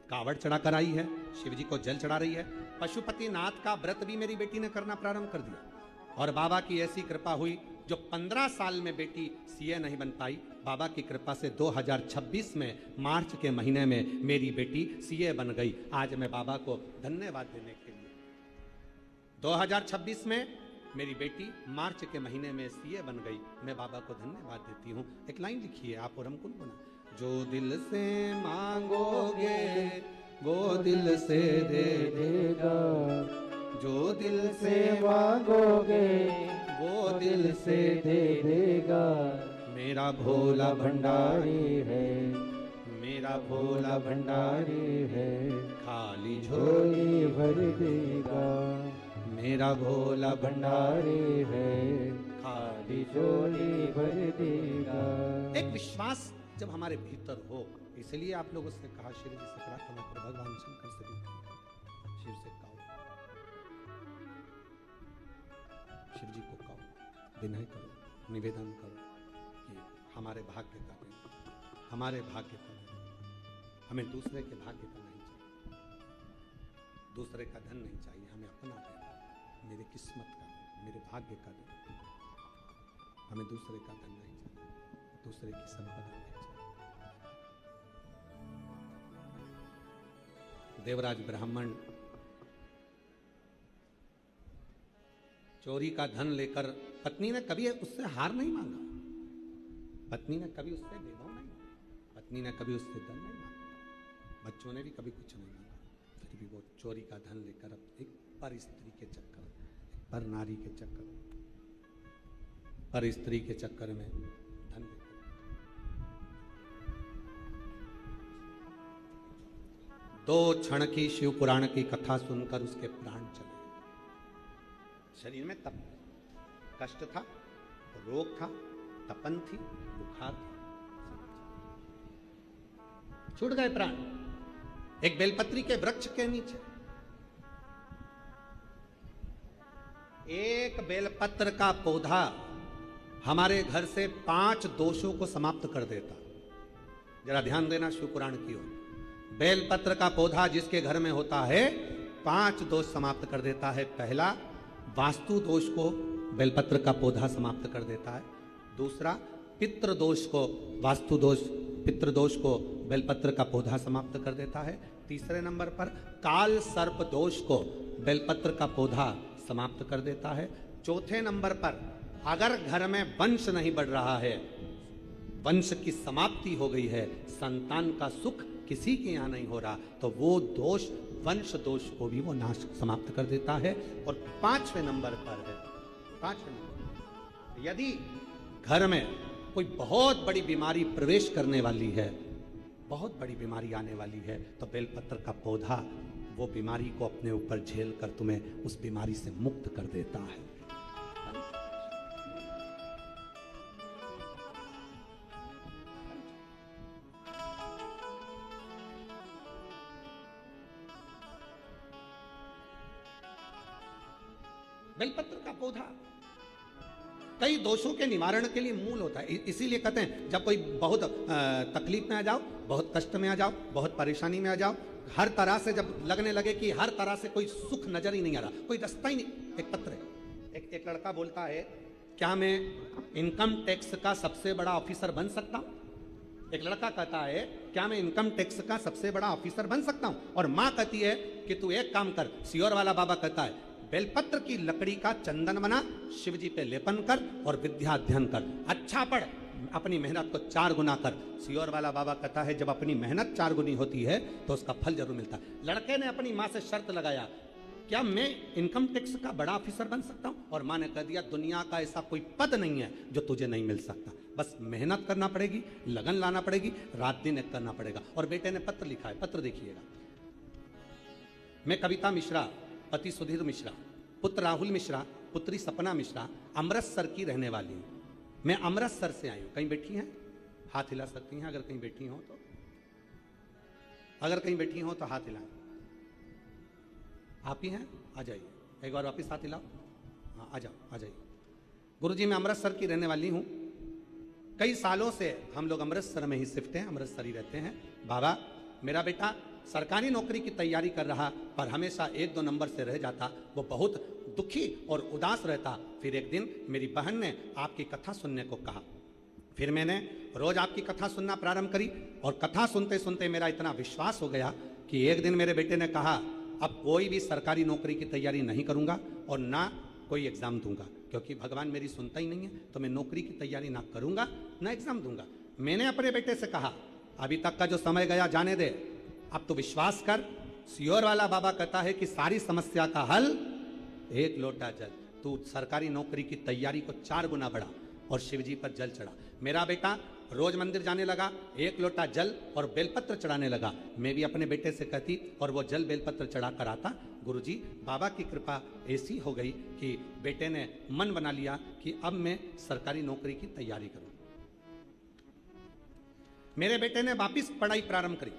कावड़ चढ़ा कर आई है, शिव जी को जल चढ़ा रही है। पशुपति नाथ का व्रत भी मेरी बेटी ने करना प्रारंभ कर दिया। और बाबा की ऐसी कृपा हुई, जो 15 साल में बेटी सीए नहीं बन पाई, बाबा की कृपा से 2026 में मार्च के महीने में मेरी बेटी सीए बन गई। आज मैं बाबा को धन्यवाद देने के लिए 2026 में मेरी बेटी मार्च के महीने में सीए बन गई, मैं बाबा को धन्यवाद देती हूँ। एक लाइन लिखिए आप और हम गुनगुना। जो दिल से मांगोगे वो दिल से दे देगा, जो दिल से मांगोगे वो दिल से दे देगा। मेरा भोला भंडारी है, मेरा भोला भंडारी है, खाली झोली भर देगा। मेरा भोला भंडारी है, खाली झोली भर देगा। एक विश्वास जब हमारे भीतर हो, इसलिए आप लोगों से कहा, श्री जी से कहा, पर भगवान शंकर से भी शिव से कहो, शिव जी को कहो, विनय करो, निवेदन करो कि हमारे भाग्य का दिन, हमारे भाग्य का दिन, हमें दूसरे के भाग्य का नहीं चाहिए, दूसरे का धन नहीं चाहिए, हमें अपना देना, मेरे किस्मत का दिन, मेरे भाग्य का दिन। हमें दूसरे का धन नहीं चाहिए, दूसरे की संपदा नहीं चाहिए। देवराज ब्राह्मण चोरी का धन लेकर, पत्नी ने कभी उससे हार नहीं मांगा, पत्नी ने कभी उससे भेदभाव नहीं मांगा, पत्नी ने कभी उससे धन नहीं मांगा, बच्चों ने भी कभी कुछ नहीं मांगा, फिर भी वो चोरी का धन लेकर अब एक पर स्त्री के चक्कर, एक पर नारी के चक्कर, पर स्त्री के चक्कर में धन लेकर। दो क्षण की शिव पुराण की कथा सुनकर उसके प्राण चले। शरीर में तप, कष्ट था, रोग था, तपन थी, बुखार था, छूट गए प्राण। एक बेलपत्री के वृक्ष के नीचे एक बेलपत्र का पौधा हमारे घर से 5 दोषों को समाप्त कर देता। जरा ध्यान देना शिव पुराण की ओर। बेलपत्र का पौधा जिसके घर में होता है 5 दोष समाप्त कर देता है। पहला, वास्तु दोष को बेलपत्र का पौधा समाप्त कर देता है। दूसरा, पितृ दोष को, वास्तु दोष, पितृ दोष को बेलपत्र का पौधा समाप्त कर देता है। तीसरे नंबर पर काल सर्प दोष को बेलपत्र का पौधा समाप्त कर देता है। चौथे नंबर पर अगर घर में वंश नहीं बढ़ रहा है, वंश की समाप्ति हो गई है, संतान का सुख किसी के यहां नहीं हो रहा, तो वो दोष, वंश दोष को भी वो नाश समाप्त कर देता है। और 5वें नंबर पर है, 5वें नंबर, यदि घर में कोई बहुत बड़ी बीमारी प्रवेश करने वाली है, बहुत बड़ी बीमारी आने वाली है, तो बेलपत्र का पौधा वो बीमारी को अपने ऊपर झेल कर तुम्हें उस बीमारी से मुक्त कर देता है। बेलपत्र का पौधा कई दोषों के निवारण के लिए मूल होता है। इसीलिए कहते हैं जब कोई बहुत तकलीफ में आ जाओ, बहुत कष्ट में आ जाओ, बहुत परेशानी में आ जाओ, हर तरह से जब लगने लगे कि हर तरह से कोई सुख नजर ही नहीं आ रहा, कोई रास्ता ही नहीं, एक पत्र है। एक लड़का बोलता है, क्या मैं इनकम टैक्स का सबसे बड़ा ऑफिसर बन सकता हूं? एक लड़का कहता है, क्या मैं इनकम टैक्स का सबसे बड़ा ऑफिसर बन सकता हूं? और मां कहती है कि तू एक काम कर। सियोर वाला बाबा कहता है, बेलपत्र की लकड़ी का चंदन बना, शिव जी पे लेपन कर और विद्या अध्ययन कर, अच्छा पढ़, अपनी मेहनत को 4 गुना कर। सियोर वाला बाबा कहता है जब अपनी मेहनत 4 गुनी होती है तो उसका फल जरूर मिलता है। लड़के ने अपनी माँ से शर्त लगाया, क्या मैं इनकम टैक्स का बड़ा ऑफिसर बन सकता हूं? और माँ ने कह दिया, दुनिया का ऐसा कोई पद नहीं है जो तुझे नहीं मिल सकता, बस मेहनत करना पड़ेगी, लगन लाना पड़ेगी, रात दिन एक करना पड़ेगा। और बेटे ने पत्र लिखा है, पत्र देखिएगा। मैं कविता मिश्रा, पति सुधीर मिश्रा, पुत्र राहुल मिश्रा, पुत्री सपना मिश्रा, अमृतसर की रहने वाली हूं। मैं अमृतसर से आई हूं। कहीं बैठी हैं? हाथ हिला सकती हैं अगर कहीं बैठी हो तो। अगर कहीं बैठी हो तो हाथ हिलाएं। आप ही हैं? आ जाइए, एक बार वापिस हाथ हिलाओ। हाँ, आ जाओ, आ जाइए। गुरुजी, मैं अमृतसर की रहने वाली हूं। कई सालों से हम लोग अमृतसर में ही शिफ्ट हैं, अमृतसर ही रहते हैं। बाबा, मेरा बेटा सरकारी नौकरी की तैयारी कर रहा पर हमेशा 1-2 नंबर से रह जाता। वो बहुत दुखी और उदास रहता। फिर एक दिन मेरी बहन ने आपकी कथा सुनने को कहा। फिर मैंने रोज आपकी कथा सुनना प्रारंभ करी और कथा सुनते सुनते मेरा इतना विश्वास हो गया कि एक दिन मेरे बेटे ने कहा, अब कोई भी सरकारी नौकरी की तैयारी नहीं करूंगा और ना कोई एग्जाम दूंगा, क्योंकि भगवान मेरी सुनता ही नहीं है, तो मैं नौकरी की तैयारी ना करूंगा ना एग्जाम दूंगा। मैंने अपने बेटे से कहा, अभी तक का जो समय गया जाने दे, अब तो विश्वास कर। सियोर वाला बाबा कहता है कि सारी समस्या का हल 1 लोटा जल। तू सरकारी नौकरी की तैयारी को 4 गुना बढ़ा और शिव जी पर जल चढ़ा। मेरा बेटा रोज मंदिर जाने लगा, 1 लोटा जल और बेलपत्र चढ़ाने लगा। मैं भी अपने बेटे से कहती और वो जल बेलपत्र चढ़ा कर आता। गुरुजी, बाबा की कृपा ऐसी हो गई कि बेटे ने मन बना लिया कि अब मैं सरकारी नौकरी की तैयारी करूं। मेरे बेटे ने वापिस पढ़ाई प्रारंभ करी।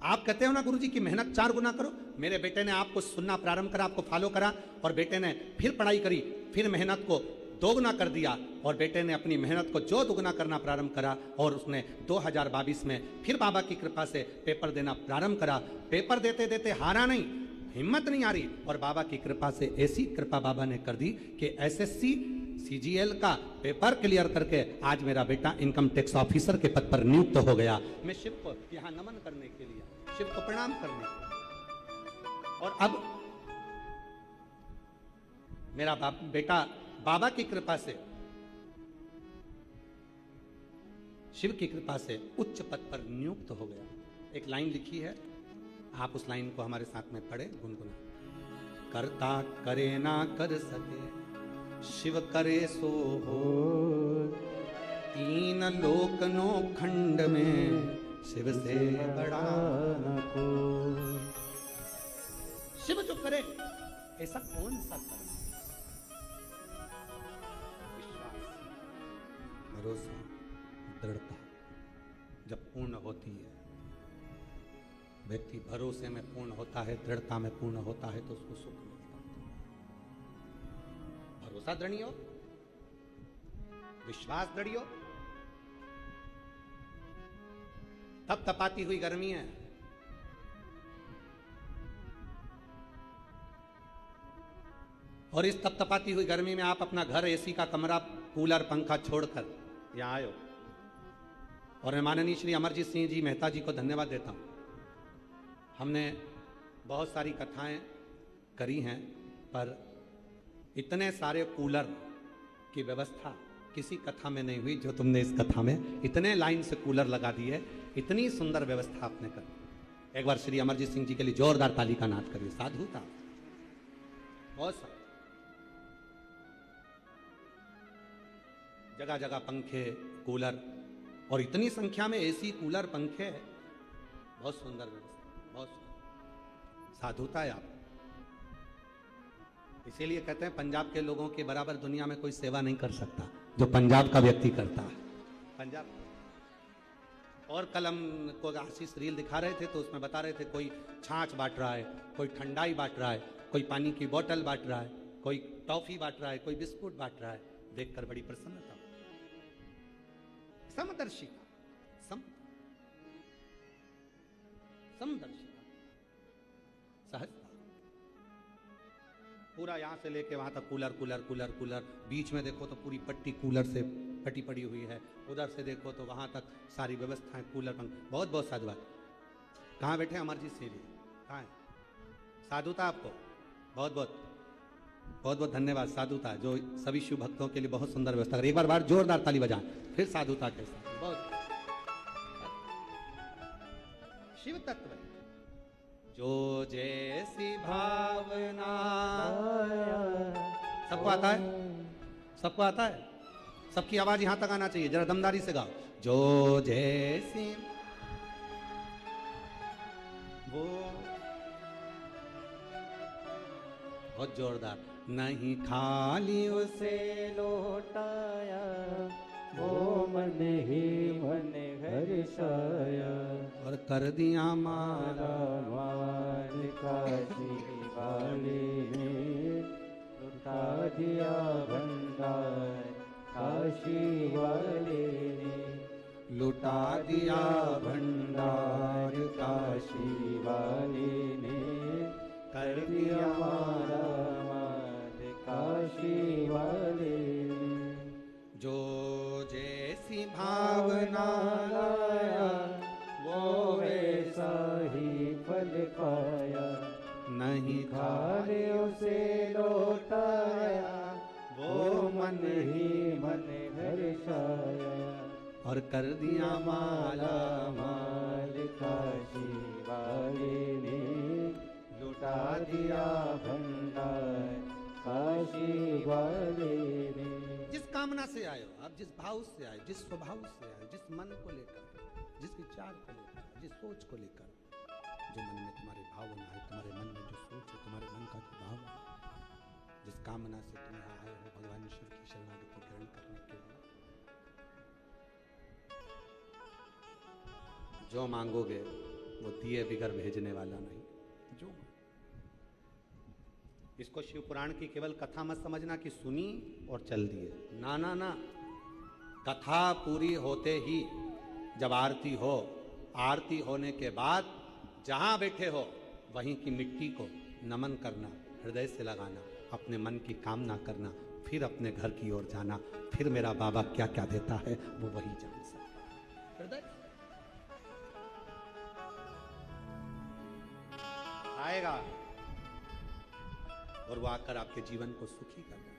आप कहते हो ना गुरुजी की मेहनत 4 गुना करो, मेरे बेटे ने आपको सुनना प्रारंभ करा, आपको फॉलो करा और बेटे ने फिर पढ़ाई करी, फिर मेहनत को 2 गुना कर दिया और बेटे ने अपनी मेहनत को जो 2 गुना करना प्रारंभ करा और उसने 2022 में फिर बाबा की कृपा से पेपर देना प्रारंभ करा। पेपर देते देते हारा नहीं, हिम्मत नहीं आ रही और बाबा की कृपा से ऐसी कृपा बाबा ने कर दी कि एसएससी सीजीएल का पेपर क्लियर करके आज मेरा बेटा इनकम टैक्स ऑफिसर के पद पर नियुक्त हो गया। मैं शिव को यहाँ नमन करने के लिए, शिव को प्रणाम करने के लिए। और अब मेरा बेटा बाबा की कृपा से, शिव की कृपा से उच्च पद पर नियुक्त हो गया। एक लाइन लिखी है, आप उस लाइन को हमारे साथ में पढ़े, गुनगुना। करता करे ना कर सके, शिव करे सो हो, 3 लोक 9 खंड में शिव से बड़ा न को। शिव जो करे ऐसा कौन सा कर्म? विश्वास, भरोसा, दृढ़ता जब पूर्ण होती है, व्यक्ति भरोसे में पूर्ण होता है, दृढ़ता में पूर्ण होता है तो उसको सुख मिलता है। भरोसा दृढ़ हो, विश्वास दृढ़ हो। तब तपाती हुई गर्मी है, और इस तपतपाती हुई गर्मी में आप अपना घर, एसी का कमरा, कूलर, पंखा छोड़कर यहां आए हो। और मैं माननीय श्री अमरजीत सिंह जी मेहता जी को धन्यवाद देता हूं। हमने बहुत सारी कथाएं करी हैं पर इतने सारे कूलर की व्यवस्था किसी कथा में नहीं हुई जो तुमने इस कथा में इतने लाइन से कूलर लगा दिए, इतनी सुंदर व्यवस्था आपने कर। एक बार श्री अमरजीत सिंह जी के लिए जोरदार ताली का नाद करिए। साधु था, बहुत सारा, जगह जगह पंखे, कूलर और इतनी संख्या में एसी, कूलर, पंखे, बहुत सुंदर व्यवस्था, बहुत सुंदर। साधुता है आप। इसीलिए कहते हैं पंजाब के लोगों के बराबर दुनिया में कोई सेवा नहीं कर सकता जो पंजाब का व्यक्ति करता है। पंजाब। और कल हम को आशीष रील दिखा रहे थे तो उसमें बता रहे थे कोई छाछ बांट रहा है, कोई ठंडाई बांट रहा है, कोई पानी की बोतल बांट रहा है, कोई टॉफी बांट रहा है, कोई बिस्कुट बांट रहा है। देखकर बड़ी प्रसन्नता। समदर्शिता, समदर्शिता, सहजता। पूरा यहां से लेके वहां तक कूलर कूलर कूलर कूलर, बीच में देखो तो पूरी पट्टी कूलर से फटी पड़ी हुई है, उधर से देखो तो वहां तक सारी व्यवस्थाएं, कूलर, बहुत बहुत साधुवाद। कहाँ बैठे अमरजीत सिंह जी? कहाँ है? साधुता आपको बहुत बहुत। बहुत बहुत धन्यवाद साधुता, जो सभी शिव भक्तों के लिए बहुत सुंदर व्यवस्था करी। एक बार जोरदार ताली बजाएं, फिर साधुता के साथ। बहुत शिव तत्व जो जैसी भावना। सबको आता है? सबको आता है? सबकी आवाज यहां तक आना चाहिए, जरा दमदारी से गाओ। जो जैसी वो, बहुत जोरदार। नहीं खाली उसे लौटाया, वो मन ही मन हर्षाया, और कर दिया माला माल काशी वाले ने लुटा दिया भंडार, काशी वाले ने लुटा दिया भंडार, काशी वाले ने कर दिया माला माल, काशी वाले ने जो जैसी भावना लाया, वो वैसा ही फल पाया, नहीं खाले उसे लौटाया, वो मन ही मन हर्षाया, और कर दिया माला माल काशी वाले ने लुटा दिया भंडार, काशी वाले ने। जिस कामना से आए हो आप, जिस भाव से आए, जिस स्वभाव से आए, जिस मन को लेकर, जिस विचार को लेकर, जिस सोच को लेकर, जो मन में तुम्हारे भावना है, तुम्हारे मन में जो सोच है, तुम्हारे मन का जो भाव है, जिस कामना से तुम यहाँ आए हो भगवान शिव की शरणागति ग्रहण करने के लिए, जो मांगोगे वो दिए बिगर भेजने वाला नहीं। जो इसको शिव पुराण की केवल कथा मत समझना कि सुनी और चल दिए, ना ना ना। कथा पूरी होते ही जब आरती हो, आरती होने के बाद जहां बैठे हो वहीं की मिट्टी को नमन करना, हृदय से लगाना, अपने मन की कामना करना, फिर अपने घर की ओर जाना। फिर मेरा बाबा क्या क्या देता है वो वही जान सकता। हृदय आएगा और वो आकर आपके जीवन को सुखी करना।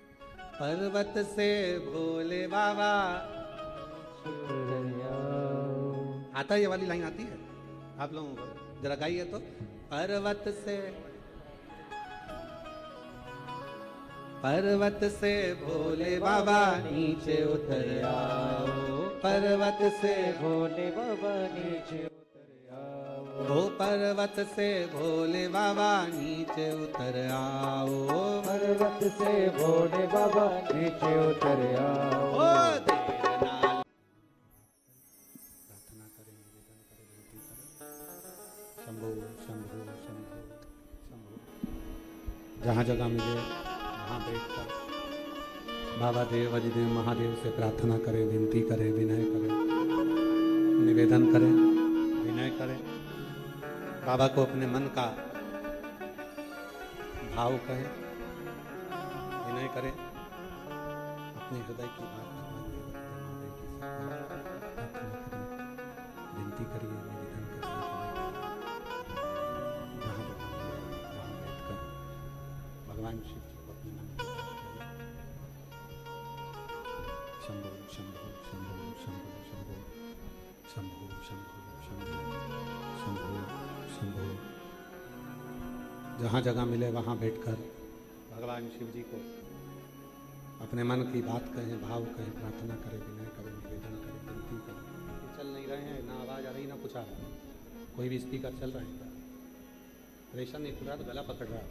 पर्वत से भोले बाबा, आता है ये वाली लाइन आती है आप लोगों को? जरा गाइए तो। पर्वत से भोले बाबा नीचे उतर आओ, पर्वत से भोले बाबा नीचे उतर आओ, ओ पर्वत से भोले बाबा नीचे उतर आओ, पर्वत से भोले बाबा नीचे उतर आओ। ओ देर ना प्रार्थना करें, निवेदन करें, विनती करें। शंभो शंभो शंभो शंभो। जहाँ जगह मिले वहाँ बैठकर बाबा देव अधिदेव महादेव से प्रार्थना करें, विनती करें, विनय करें, निवेदन करें, विनय करें। बाबा को अपने मन का भाव कहें, विनय करें, अपने हृदय की बात भगवान देव महादेव के साथ प्रार्थना करें, विनती करिए, निवेदन करिए। जहाँ जगह मिले वहाँ बैठकर भगवान शिव जी को अपने मन की बात कहें। शंभो शंभो शंभो शंभो शंभो शंभो शंभो शंभो शंभो शंभो। जहाँ जगह मिले वहाँ बैठकर भगवान शिव जी को अपने मन की बात कहें, भाव कहें, प्रार्थना करें, विनय करें, निवेदन करें, विनती करें। चल नहीं रहे हैं, ना आवाज़ आ रही, ना कुछ आ रहा है। कोई भी स्पीकर चल रहा है क्या? प्रेशर नहीं खुल रहा तो गला पकड़ रहा है।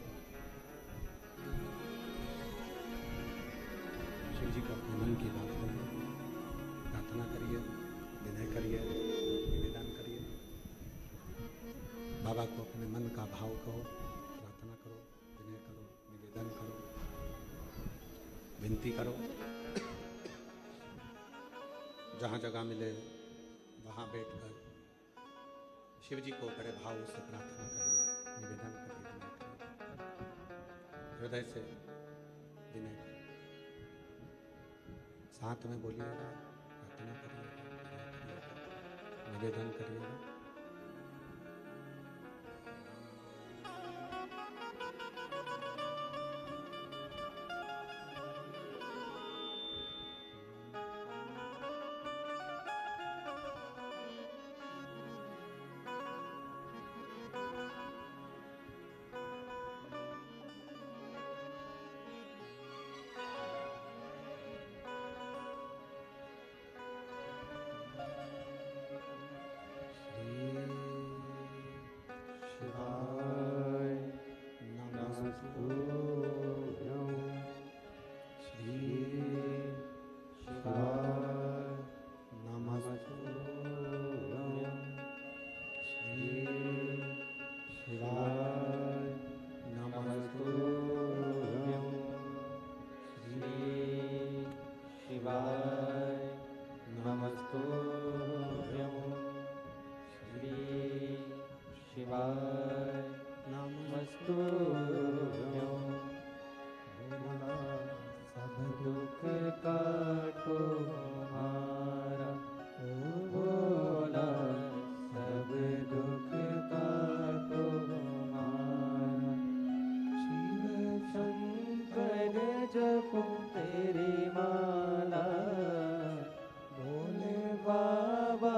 शिव जी को अपने मन की बात करिए, प्रार्थना करिए, विनय करिए, निवेदन करिए। बाबा को अपने मन का भाव कहो, प्रार्थना करो, विनय करो, निवेदन करो, विनती करो। जहाँ जगह मिले वहाँ बैठकर शिव जी को बड़े भाव से प्रार्थना करिए, निवेदन करिए, विनय करिए, हृदय से विनय करिए। साथ में बोलिएगा, प्रार्थना करिएगा, विनय करिएगा, निवेदन करिएगा। जपूं तेरी माला, भोले बाबा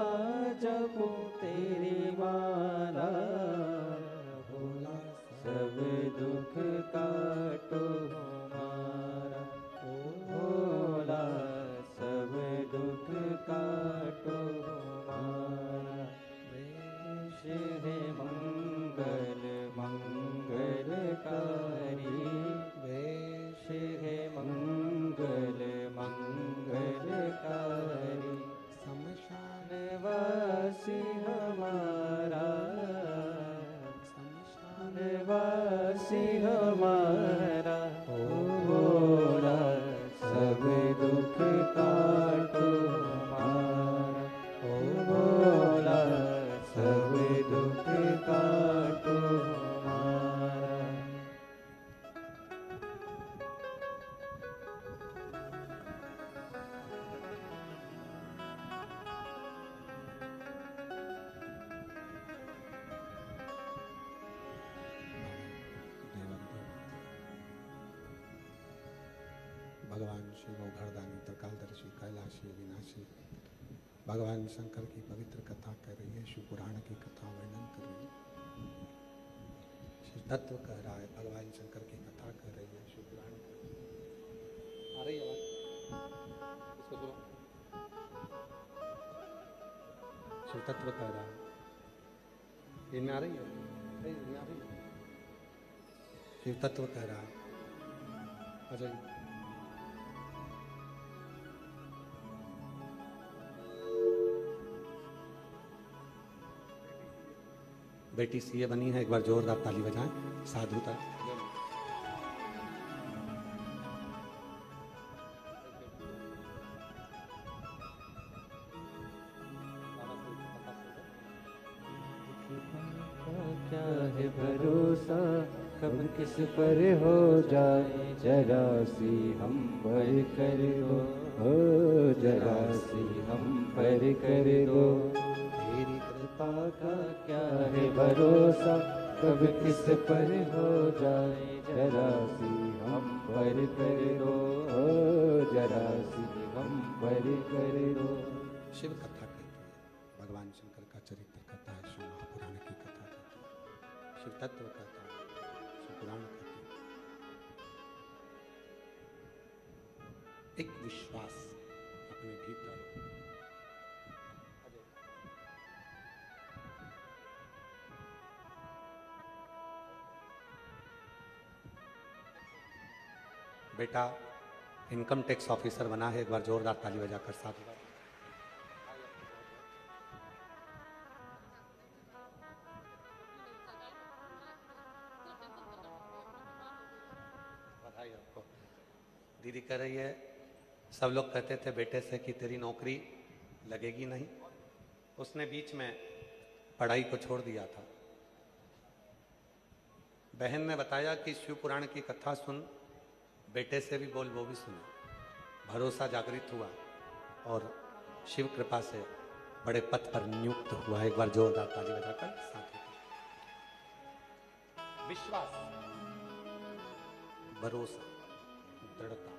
जपूं तेरी माला, भोला सब दुख काटो हमारा, भोला सब दुख काटो हमारा। वेश है मंगल मंगलकारी, वेश है मंगल मंगलकारी, शमशान वासी हमारा, शमशान वासी हमारा, ओ भोला सब दुख काटो हमारा, ओ भोला सब दुख काटो हमारा। भगवान शिव घरदानी त्रिकालदर्शी कैलाशी विनाशी भगवान शंकर की पवित्र कथा कर रही है, शिव पुराण की कथा वर्णन कर रही है, शिव तत्व कह रहा है, भगवान शंकर की कथा कर रही है, शिव पुराण कर रही है। आ रही है बात? इसको सुनो। शिव तत्व कह रहा है, इनमें आ रही है? नहीं, इनमें आ रही है। शिव तत्व कह रहा है। अच्छा जी। बेटी सीए बनी है, एक बार जोरदार ताली बजाएं साधुता। क्या है भरोसा कब किस पर हो जाए, जरा सी हम पर कर दो, हो जरा सी हम पर कर दो। तेरी कृपा का क्या है भरोसा कब किस पर हो जाए, जरा सी हम पर कर दो, हो जरा सी हम पर कर दो। शिव कथा कहती है, भगवान शंकर का चरित्र कथा है, शिव महापुराण की कथा कहती है, शिव तत्व कहता है, शिव पुराण कहती है। एक विश्वास अपने भीतर बेटा इनकम टैक्स ऑफिसर बना है, एक बार जोरदार ताली बजाकर साथ बधाई आपको। दीदी कह रही है, सब लोग कहते थे बेटे से कि तेरी नौकरी लगेगी नहीं, उसने बीच में पढ़ाई को छोड़ दिया था। बहन ने बताया कि शिव पुराण की कथा सुन, बेटे से भी बोल, वो भी सुने। भरोसा जागृत हुआ और शिव कृपा से बड़े पद पर नियुक्त हुआ। एक बार जोरदार ताली बजाकर साथ ही विश्वास, भरोसा, दृढ़ता,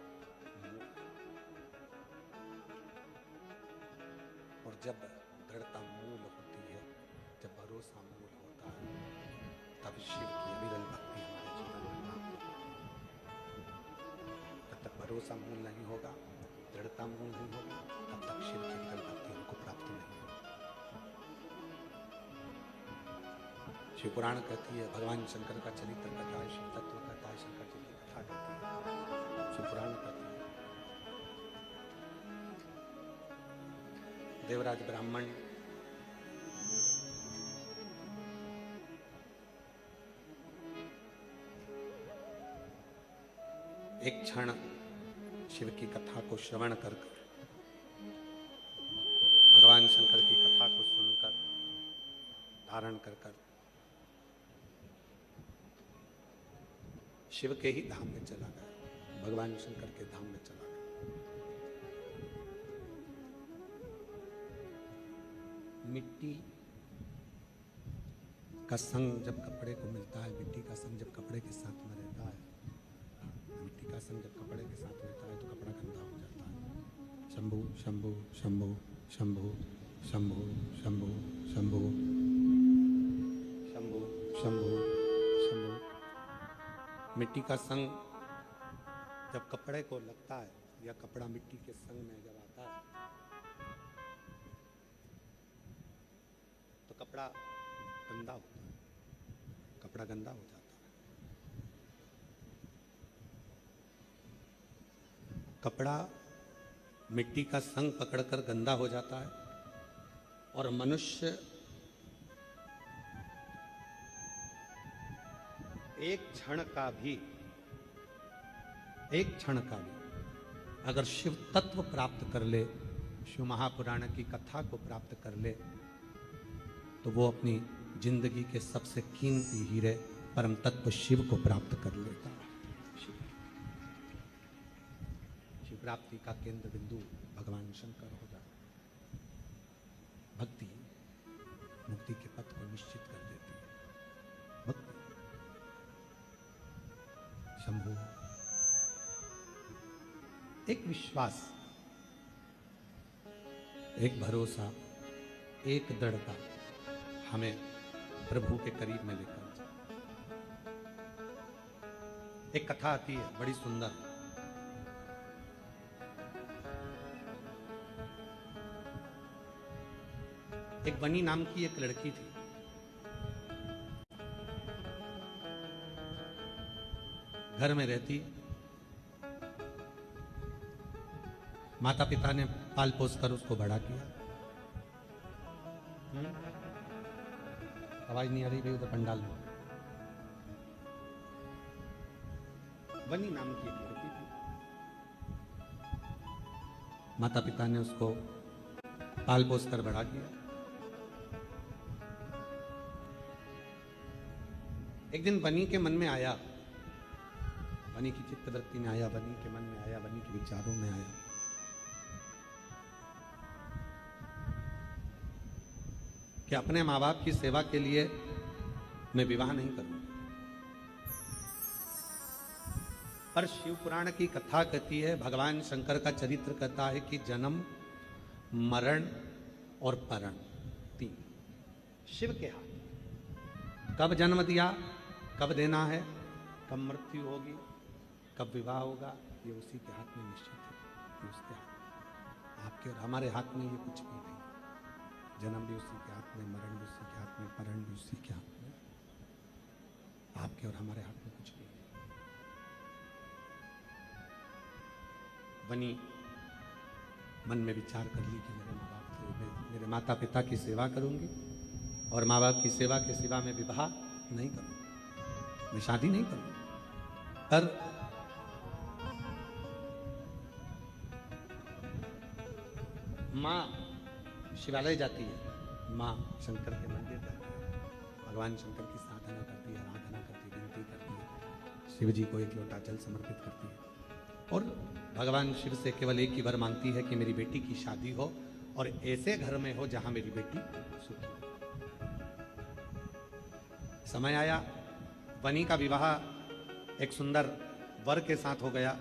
और जब दृढ़ता मूल होती है, जब भरोसा मूल होता है, तब शिव की अविरल भक्ति हमारे जीवन में प्राप्त होती है। जब तक भरोसा मूल नहीं होगा, दृढ़ता मूल नहीं होगी, तब तक शिव की अविरल भक्ति हमको प्राप्त नहीं होगी। शिव पुराण कहती है, भगवान शंकर का चरित्र कहता है, शिव तत्व कहता है, शंकर जी की कथा कहती है, शिव पुराण कहती है। देवराज ब्राह्मण एक क्षण शिव की कथा को श्रवण कर भगवान शंकर की कथा को सुनकर धारण कर शिव के ही धाम में चला गया, भगवान शंकर के धाम में चला गया। मिट्टी का संग जब कपड़े को मिलता है, मिट्टी का संग जब कपड़े के साथ में रहता है, मिट्टी का संग जब कपड़े के शंभु शंभु शंभु शंभु शंभु शंभु शंभु शंभु शंभु। मिट्टी का संग जब कपड़े को लगता है या कपड़ा मिट्टी के संग में जब आता है तो कपड़ा गंदा होता है, कपड़ा गंदा हो जाता है। कपड़ा मिट्टी का संग पकड़कर गंदा हो जाता है और मनुष्य एक क्षण का भी अगर शिव तत्व प्राप्त कर ले, शिव महापुराण की कथा को प्राप्त कर ले, तो वो अपनी जिंदगी के सबसे कीमती हीरे परम तत्व शिव को प्राप्त कर लेता है। शिव प्राप्ति का केंद्र बिंदु भगवान शंकर हो जाता। भक्ति मुक्ति के पथ को निश्चित कर देती है। भक्ति शंभु, एक विश्वास, एक भरोसा, एक दृढ़ता हमें प्रभु के करीब में लेकर जाए। एक कथा आती है बड़ी सुंदर। एक बनी नाम की एक लड़की थी। घर में रहती, माता पिता ने पाल पोस कर उसको बड़ा किया। आवाज नहीं आ रही भाई उधर पंडाल में। बनी नाम की एक लड़की थी। माता पिता ने उसको पाल पोस कर बड़ा किया। एक दिन बनी के मन में आया, बनी की चित्तवृत्ति में आया, बनी के मन में आया, बनी के विचारों में आया कि अपने माँ बाप की सेवा के लिए मैं विवाह नहीं करूंगा। पर शिव पुराण की कथा कहती है, भगवान शंकर का चरित्र कहता है कि जन्म, मरण और परण तीन शिव के हाथ। कब जन्म दिया, कब देना है, कब मृत्यु होगी, कब विवाह होगा, ये उसी के हाथ में निश्चित है। ये उसके हाथ, आपके और हमारे हाथ में ये कुछ भी नहीं। जन्म भी उसी के हाथ में, मरण भी उसी के हाथ में, परण भी उसी के हाथ में। आपके और हमारे हाथ में कुछ भी नहीं। बनी मन में विचार कर ली कि मेरे माता पिता की सेवा करूंगी और माँ बाप की सेवा के सिवा मैं विवाह नहीं करूंगी, मैं शादी नहीं करूंगी। पर माँ शिवालय जाती है, माँ शंकर के मंदिर जाती है, भगवान शंकर की साधना करती है, आराधना करती है, विनती करती है, शिव जी को एक लोटा जल समर्पित करती है और भगवान शिव से केवल एक ही वर मांगती है कि मेरी बेटी की शादी हो और ऐसे घर में हो जहां मेरी बेटी सुखी हो। समय आया, बनी का विवाह एक सुंदर वर के साथ हो गया।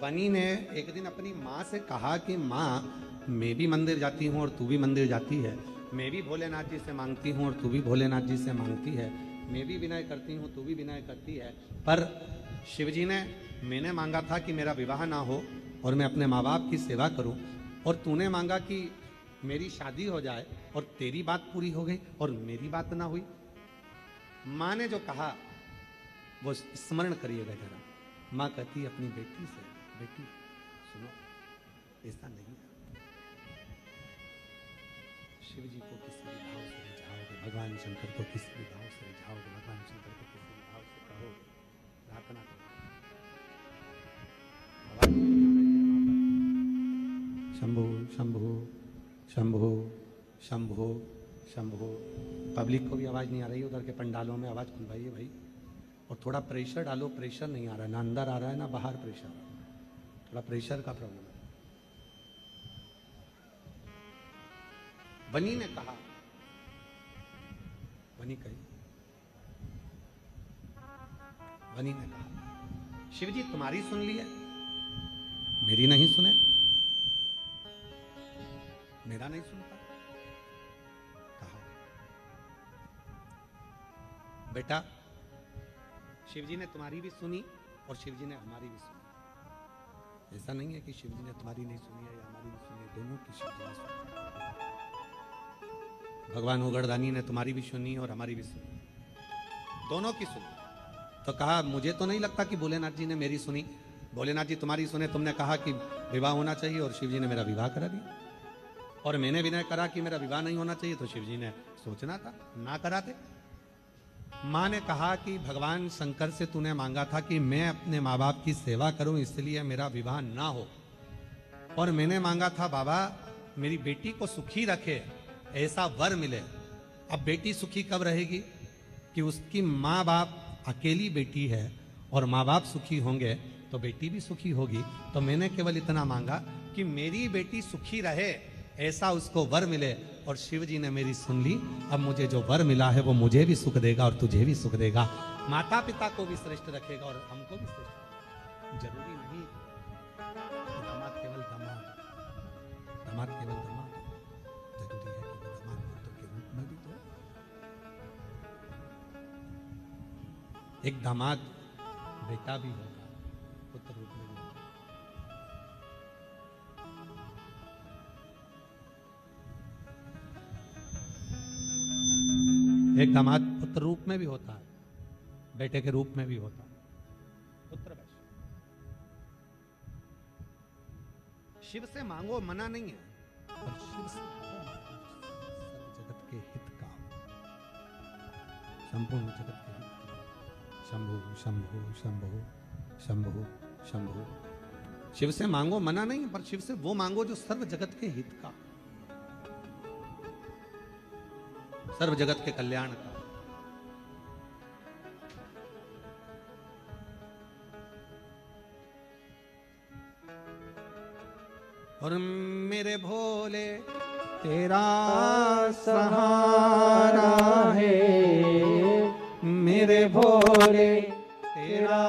बनी ने एक दिन अपनी माँ से कहा कि माँ, मैं भी मंदिर जाती हूँ और तू भी मंदिर जाती है, मैं भी भोलेनाथ जी से मांगती हूँ और तू भी भोलेनाथ जी से मांगती है, मैं भी विनय करती हूँ, तू भी विनय करती है, पर शिवजी ने, मैंने मांगा था कि मेरा विवाह ना हो और मैं अपने माँ बाप की सेवा करूँ, और तूने मांगा कि मेरी शादी हो जाए और तेरी बात पूरी हो गई और मेरी बात ना हुई। माँ ने जो कहा वो स्मरण करिएगा जरा। माँ कहती है अपनी बेटी से, बेटी सुनो, ऐसा नहीं है। शिव जी को किसी भी भाव से रिझाओगे, भगवान शंकर को किसी भी भाव से रिझाओगे, भगवान शंकर को किसी भी भाव से कहोगे, प्रार्थना करो। शंभो शंभो शंभो शंभो शंभो। पब्लिक को भी आवाज नहीं आ रही है, उधर के पंडालों में आवाज खुलवाइए भाई, और थोड़ा प्रेशर डालो। प्रेशर नहीं आ रहा है, ना अंदर आ रहा है ना बाहर प्रेशर, थोड़ा प्रेशर का प्रॉब्लम है। बनी ने कहा, बनी कही, बनी ने कहा, शिव जी तुम्हारी सुन ली है, मेरी नहीं सुने। मेरा नहीं सुनता। कहा बेटा शिव जी ने तुम्हारी भी सुनी और शिव जी ने हमारी भी सुनी। ऐसा नहीं है कि शिव जी ने तुम्हारी नहीं सुनी है या हमारी नहीं सुनी, दोनों की शिव जी ने सुनी। भगवान उगड़दानी ने तुम्हारी भी सुनी और हमारी भी सुनी, दोनों की सुनी। तो कहा मुझे तो नहीं लगता कि भोलेनाथ जी ने मेरी सुनी। भोलेनाथ जी तुम्हारी सुने, तुमने कहा कि विवाह होना चाहिए और शिव जी ने मेरा विवाह करा दिया। और मैंने विनय करा कि मेरा विवाह नहीं होना चाहिए, तो शिव जी ने सोचना था, ना कराते। माँ ने कहा कि भगवान शंकर से तूने मांगा था कि मैं अपने माँ बाप की सेवा करूं, इसलिए मेरा विवाह ना हो। और मैंने मांगा था बाबा मेरी बेटी को सुखी रखे, ऐसा वर मिले। अब बेटी सुखी कब रहेगी कि उसकी माँ बाप अकेली बेटी है और माँ बाप सुखी होंगे तो बेटी भी सुखी होगी। तो मैंने केवल इतना मांगा कि मेरी बेटी सुखी रहे, ऐसा उसको वर मिले। और शिव जी ने मेरी सुन ली। अब मुझे जो वर मिला है वो मुझे भी सुख देगा और तुझे भी सुख देगा, माता पिता को भी श्रेष्ठ रखेगा और हमको भी श्रेष्ठ। जरूरी नहीं दामाद केवल दामाद, दामाद केवल दामाद, जरूरी है कि वो दामाद पुत्र के रूप में भी तो। एक दामाद बेटा भी होगा, पुत्र रूप में भी होगा। एक दामाद पुत्र रूप में भी होता है, बेटे के रूप में भी होता है। पुत्र वैश्य शिव से मांगो, मना नहीं है, पर शिव से सर्व जगत के हित का, संपूर्ण जगत के हित का। शंभु शंभु शंभु शंभु शंभु। शिव से मांगो, मना नहीं, पर शिव से वो मांगो जो सर्व जगत के हित का, सर्व जगत के कल्याण का। और मेरे भोले तेरा सहारा है, मेरे भोले तेरा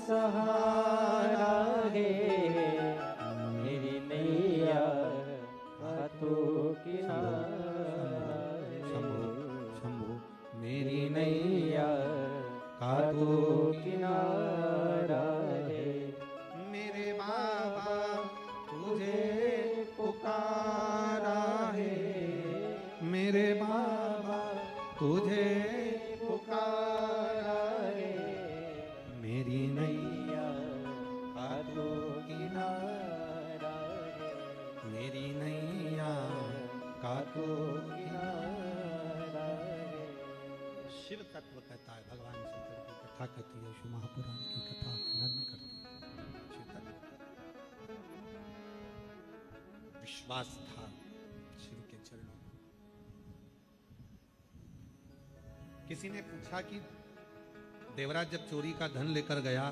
सहारा है। मेरी नैया हाथों किनारे, शंभु मेरी नैया हाथों किनारा है। मेरे बाबा तुझे पुकारा है, मेरे बाबा तुझे पुकारा है। मेरी नैया हाथों किनारा है, मेरी नैया हाथों किनारा है। शिव तत्व कहता है, भगवान शंकर की कथा कहती है, शिव महापुराण की कथा वर्णन करती है। शिव तत्व विश्वास था शिव के चरणों में। किसी ने पूछा कि देवराज जब चोरी का धन लेकर गया,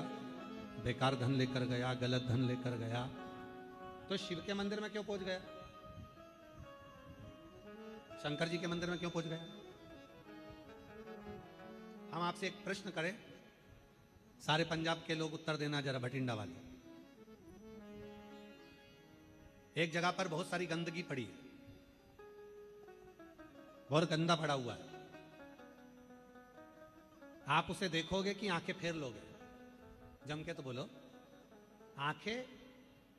बेकार धन लेकर गया, गलत धन लेकर गया, तो शिव के मंदिर में क्यों पहुंच गया? शंकर जी के मंदिर में क्यों पहुंच गया? हम आपसे एक प्रश्न करें, सारे पंजाब के लोग उत्तर देना जरा, भटिंडा वाले। एक जगह पर बहुत सारी गंदगी पड़ी है, बहुत गंदा पड़ा हुआ है। आप उसे देखोगे कि आंखें फेर लोगे? जम के तो बोलो, आंखें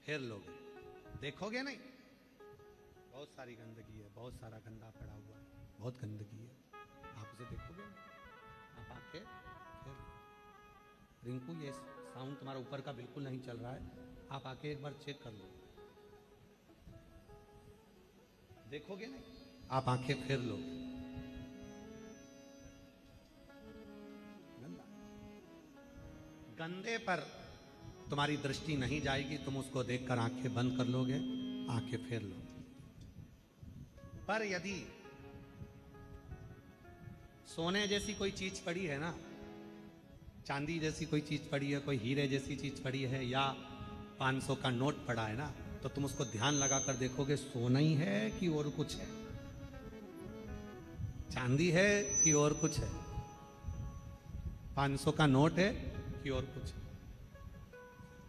फेर लोगे, देखोगे नहीं? बहुत सारी गंदगी है, बहुत सारा गंदा पड़ा हुआ है, बहुत गंदगी है, आप उसे देखोगे नहीं, आप आंखें फेर। रिंकू ये साउंड तुम्हारा ऊपर का बिल्कुल नहीं चल रहा है, आप आके एक बार चेक कर लो, देखोगे नहीं, आप आंखें फेर लोगे। गंदे पर तुम्हारी दृष्टि नहीं जाएगी, तुम उसको देखकर आंखें बंद कर लोगे, आंखें फेर लोगे। पर यदि सोने जैसी कोई चीज पड़ी है ना, चांदी जैसी कोई चीज पड़ी है, कोई हीरे जैसी चीज पड़ी है, या 500 का नोट पड़ा है ना, तो तुम उसको ध्यान लगाकर देखोगे, सोना ही है कि और कुछ है, चांदी है कि और कुछ है, 500 का नोट है कि और कुछ है।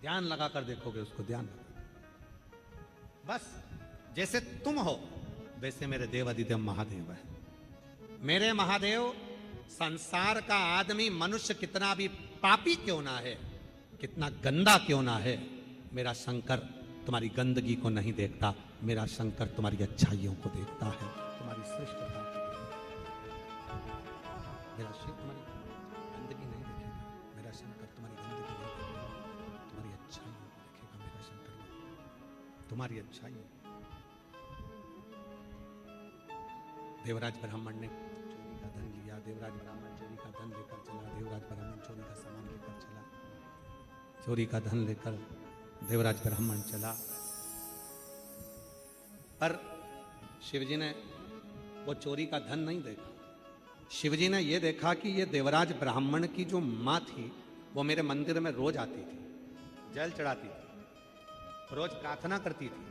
ध्यान लगाकर देखोगे उसको, ध्यान लगा। बस जैसे तुम हो वैसे मेरे देवादिदेव महादेव है। मेरे महादेव, संसार का आदमी मनुष्य कितना भी पापी क्यों ना है, कितना गंदा क्यों ना है, मेरा शंकर तुम्हारी गंदगी को नहीं देखता। मेरा शंकर तुम्हारी अच्छाइयों को देखता है, तुम्हारी श्रेष्ठता को देखता है। मेरा शिव तुम्हारी गंदगी नहीं देखेगा, मेरा शंकर तुम्हारी गंदगी नहीं देखेगा, तुम्हारी अच्छाइयों को देखेगा। मेरा शंकर तुम्हारी अच्छाइयों। देवराज ब्राह्मण ने चोरी का धन लिया, देवराज ब्राह्मण चोरी का धन लेकर चला, देवराज ब्राह्मण चोरी का सामान लेकर चला, चोरी का धन लेकर देवराज ब्राह्मण चला। पर शिवजी ने वो चोरी का धन नहीं देखा। शिवजी ने ये देखा कि ये देवराज ब्राह्मण की जो माँ थी वो मेरे मंदिर में रोज आती थी, जल चढ़ाती थी, रोज प्रार्थना करती थी,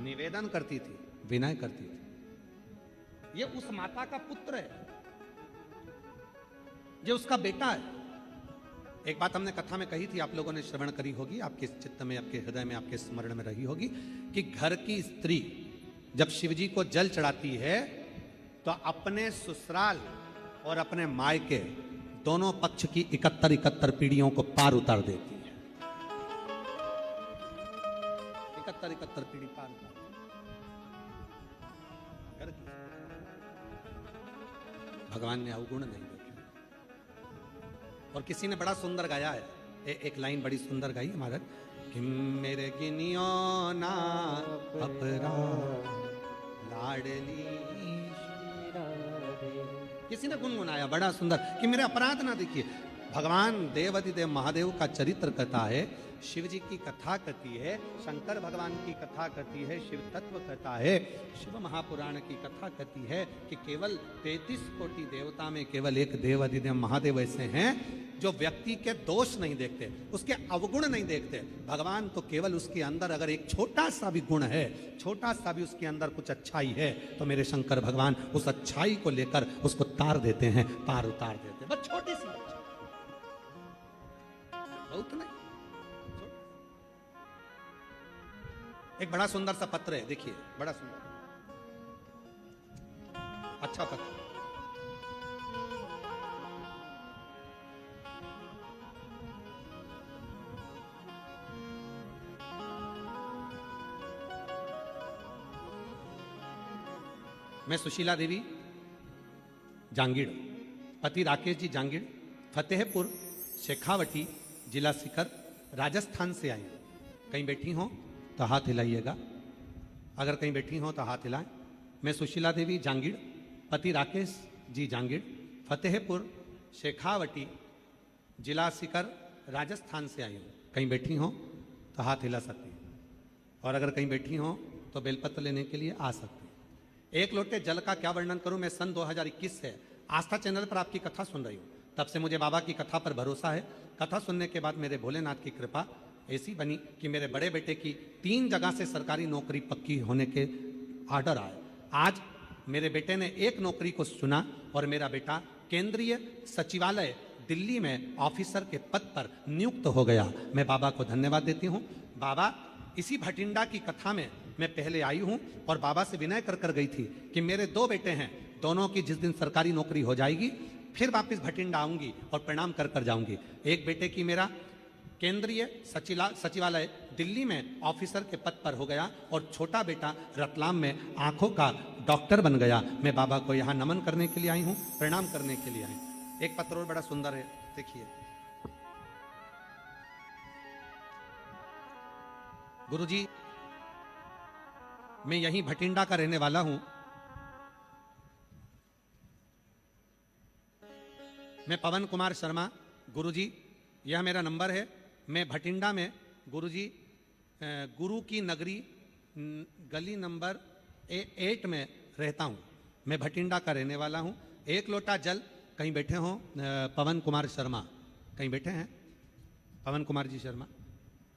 निवेदन करती थी, विनय करती थी। ये उस माता का पुत्र है, ये उसका बेटा है। एक बात हमने कथा में कही थी, आप लोगों ने श्रवण करी होगी, आपके चित्त में, आपके हृदय में, आपके स्मरण में रही होगी कि घर की स्त्री जब शिवजी को जल चढ़ाती है तो अपने ससुराल और अपने मायके दोनों पक्ष की 71 पीढ़ियों को पार उतार देती है। 71 पीढ़ी पार उतार घर की। भगवान ने अवगुण नहीं देखे। और किसी ने बड़ा सुंदर गाया है, एक लाइन बड़ी सुंदर गाई महाराज कि मेरे गिनियो ना अपरा लाडली। किसी ने गुनगुनाया बड़ा सुंदर कि मेरे अपराध ना देखिए। भगवान देवादिदेव महादेव का चरित्र कथा है, शिव जी की कथा कहती है, शंकर भगवान की कथा कहती है, शिव तत्व कथा है, शिव महापुराण की कथा कहती है कि केवल 33 कोटि देवता में केवल एक देवादिदेव महादेव ऐसे हैं जो व्यक्ति के दोष नहीं देखते, उसके अवगुण नहीं देखते। भगवान तो केवल उसके अंदर अगर एक छोटा सा भी गुण है, छोटा सा भी उसके अंदर कुछ अच्छाई है, तो मेरे शंकर भगवान उस अच्छाई को लेकर उसको तार देते हैं, पार उतार देते हैं। बस छोटी सी, बहुत नहीं। एक बड़ा सुंदर सा पत्र है, देखिए, बड़ा सुंदर, अच्छा पत्र। मैं सुशीला देवी जांगीड़, पति राकेश जी जांगीड़, फतेहपुर शेखावटी, जिला सीकर, राजस्थान से आई हूं। कहीं बैठी हो तो हाथ हिलाइएगा, अगर कहीं बैठी हो तो हाथ हिलाएं। मैं सुशीला देवी जांगीड़, पति राकेश जी जांगीड़, फतेहपुर शेखावटी, जिला सीकर, राजस्थान से आई हूँ। कहीं बैठी हो तो हाथ हिला सकती हैं, और अगर कहीं बैठी हो तो बेलपत्र लेने के लिए आ सकती हैं। एक लोटे जल का क्या वर्णन करूं। मैं सन 2021 से आस्था चैनल पर आपकी कथा सुन रही हूँ, तब से मुझे बाबा की कथा पर भरोसा है। कथा सुनने के बाद मेरे भोलेनाथ की कृपा ऐसी बनी कि मेरे बड़े बेटे की 3 जगह से सरकारी नौकरी पक्की होने के आर्डर आए। आज मेरे बेटे ने एक नौकरी को चुना और मेरा बेटा केंद्रीय सचिवालय दिल्ली में ऑफिसर के पद पर नियुक्त हो गया। मैं बाबा को धन्यवाद देती हूँ। बाबा, इसी भटिंडा की कथा में मैं पहले आई हूँ और बाबा से विनय कर गई थी कि मेरे 2 बेटे हैं, दोनों की जिस दिन सरकारी नौकरी हो जाएगी फिर वापस भटिंडा आऊंगी और प्रणाम कर जाऊंगी। एक बेटे की मेरा केंद्रीय सचिवालय दिल्ली में ऑफिसर के पद पर हो गया और छोटा बेटा रतलाम में आंखों का डॉक्टर बन गया। मैं बाबा को यहाँ नमन करने के लिए आई हूँ, प्रणाम करने के लिए आई हूँ। एक पत्र और बड़ा सुंदर है, देखिए। गुरुजी, मैं यहीं भटिंडा का रहने वाला हूं। मैं पवन कुमार शर्मा। गुरुजी, यह मेरा नंबर है। मैं भटिंडा में गुरुजी गुरु की नगरी गली नंबर 8 में रहता हूं। मैं भटिंडा का रहने वाला हूं। एक लोटा जल, कहीं बैठे हो पवन कुमार शर्मा, कहीं बैठे हैं पवन कुमार जी शर्मा,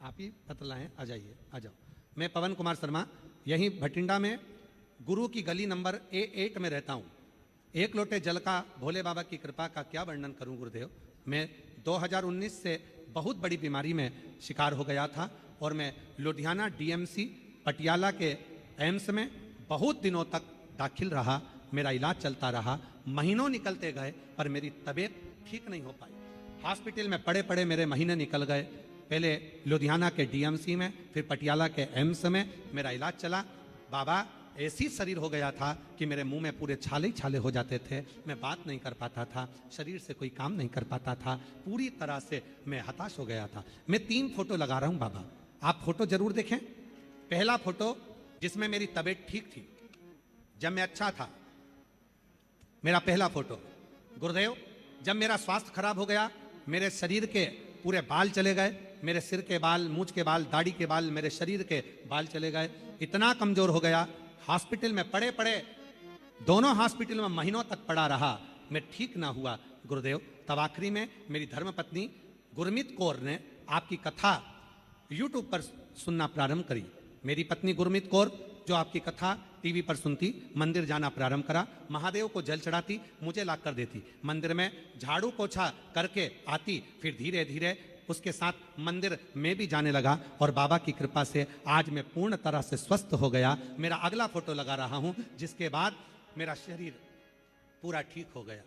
आप ही पत्र लाएं, आ जाइए, आ जाओ। मैं पवन कुमार शर्मा यहीं भटिंडा में गुरु की गली नंबर 8 में रहता हूँ। एक लोटे जल का भोले बाबा की कृपा का क्या वर्णन करूं गुरुदेव। मैं 2019 से बहुत बड़ी बीमारी में शिकार हो गया था और मैं लुधियाना DMC पटियाला के एम्स में बहुत दिनों तक दाखिल रहा, मेरा इलाज चलता रहा, महीनों निकलते गए पर मेरी तबीयत ठीक नहीं हो पाई। हॉस्पिटल में पड़े पड़े मेरे महीने निकल गए। पहले लुधियाना के डीएमसी में, फिर पटियाला के एम्स में मेरा इलाज चला। बाबा, ऐसी शरीर हो गया था कि मेरे मुंह में पूरे छाले ही छाले हो जाते थे, मैं बात नहीं कर पाता था, शरीर से कोई काम नहीं कर पाता था, पूरी तरह से मैं हताश हो गया था। मैं 3 फोटो लगा रहा हूं बाबा, आप फोटो जरूर देखें। पहला फोटो जिसमें मेरी तबीयत ठीक थी, जब मैं अच्छा था, मेरा पहला फोटो। गुरुदेव, जब मेरा स्वास्थ्य खराब हो गया, मेरे शरीर के पूरे बाल चले गए, मेरे सिर के बाल, मूंछ के बाल, दाढ़ी के बाल, मेरे शरीर के बाल चले गए, इतना कमजोर हो गया। हॉस्पिटल में पड़े पड़े, दोनों हॉस्पिटल में महीनों तक पड़ा रहा, मैं ठीक ना हुआ। गुरुदेव, तब आखिरी में मेरी धर्मपत्नी गुरमीत कौर ने आपकी कथा यूट्यूब पर सुनना प्रारंभ करी। मेरी पत्नी गुरमीत कौर जो आपकी कथा टीवी पर सुनती, मंदिर जाना प्रारंभ करा, महादेव को जल चढ़ाती, मुझे ला कर देती, मंदिर में झाड़ू पोछा करके आती, फिर धीरे धीरे उसके साथ मंदिर में भी जाने लगा और बाबा की कृपा से आज मैं पूर्ण तरह से स्वस्थ हो गया। मेरा अगला फोटो लगा रहा हूं, जिसके बाद मेरा शरीर पूरा ठीक हो गया।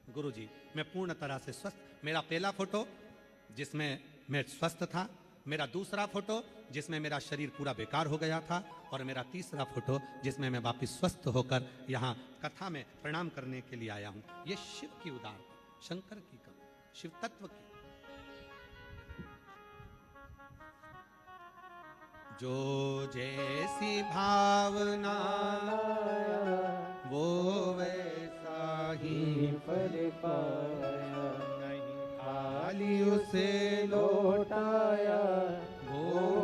गुरुजी, मैं पूर्ण तरह से स्वस्थ। मेरा पहला फोटो जिसमें मैं स्वस्थ था, मेरा दूसरा फोटो जिसमें मेरा शरीर पूरा बेकार हो गया था, और मेरा तीसरा फोटो जिसमें मैं वापिस स्वस्थ होकर यहाँ कथा में प्रणाम करने के लिए आया हूँ। ये शिव की उदारता, शंकर की कथा, शिव तत्व की। जो जैसी भावना वो वैसा ही फल पाया, नहीं खाली उसे लौटाया, वो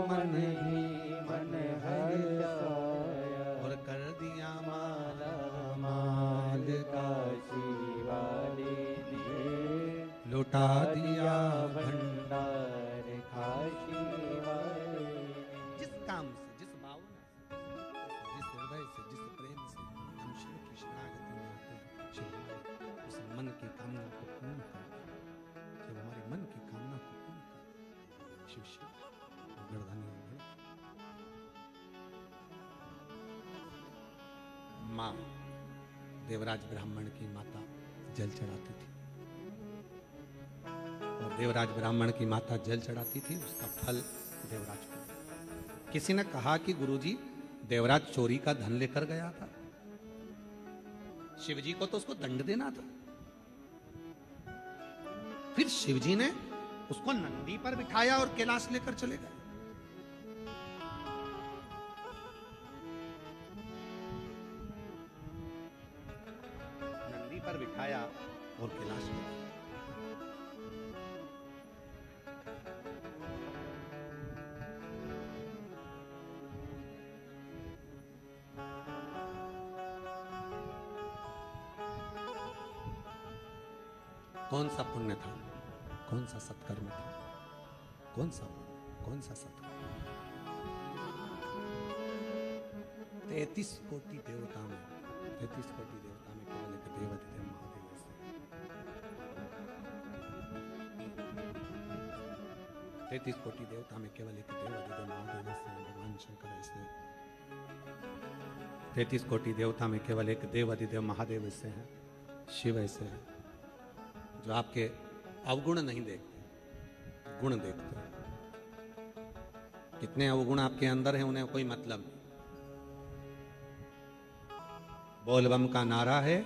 मन ही मन हर्षाया, और कर दिया माला माल काशी वाले ने लुटा दिया भंडार काशी वाले ने। जिस काम से, जिस भावना से, जिस हृदय से, जिस प्रेम से हम शिव की शरणागति में आते हैं, शिव हमारे उस मन की कामना को पूर्ण करते हैं, शिव हमारे मन की कामना को पूर्ण करते हैं। शिव शिव गर्दानी माँ देवराज ब्राह्मण की माता जल चढ़ाती थी, और देवराज ब्राह्मण की माता जल चढ़ाती थी, उसका फल देवराज को। किसी ने कहा कि गुरुजी, देवराज चोरी का धन लेकर गया था, शिवजी को तो उसको दंड देना था। फिर शिवजी ने उसको नंदी पर बिठाया और कैलाश लेकर चले गए। नंदी पर बिठाया और कैलाश ले गए। कौन सा पुण्य था, कौन सा सत्कर्म था, कौन सा सत्कर्म। 33 कोटि देवता में, 33 कोटि देवता में केवल एक देवाधिदेव महादेव ऐसे। 33 कोटि देवता में केवल एक देवाधिदेव महादेव ऐसे, भगवान शंकर ऐसे। 33 कोटि देवता में केवल एक देवाधिदेव महादेव ऐसे हैं, शिव ऐसे हैं, जो आपके अवगुण नहीं देखते, गुण देखते हैं। कितने अवगुण आपके अंदर हैं, उन्हें कोई मतलब नहीं। बोलबम का नारा है,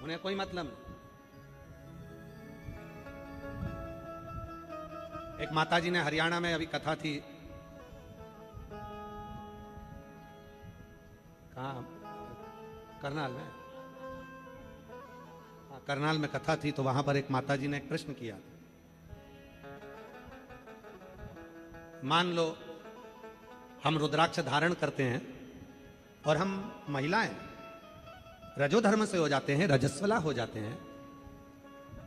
उन्हें कोई मतलब नहीं। एक माताजी ने हरियाणा में अभी कथा थी, कहाँ, करनाल में, करनाल में कथा थी, तो वहां पर एक माताजी ने एक प्रश्न किया। मान लो हम रुद्राक्ष धारण करते हैं और हम महिलाएं रजोधर्म से हो जाते हैं, रजस्वला हो जाते हैं,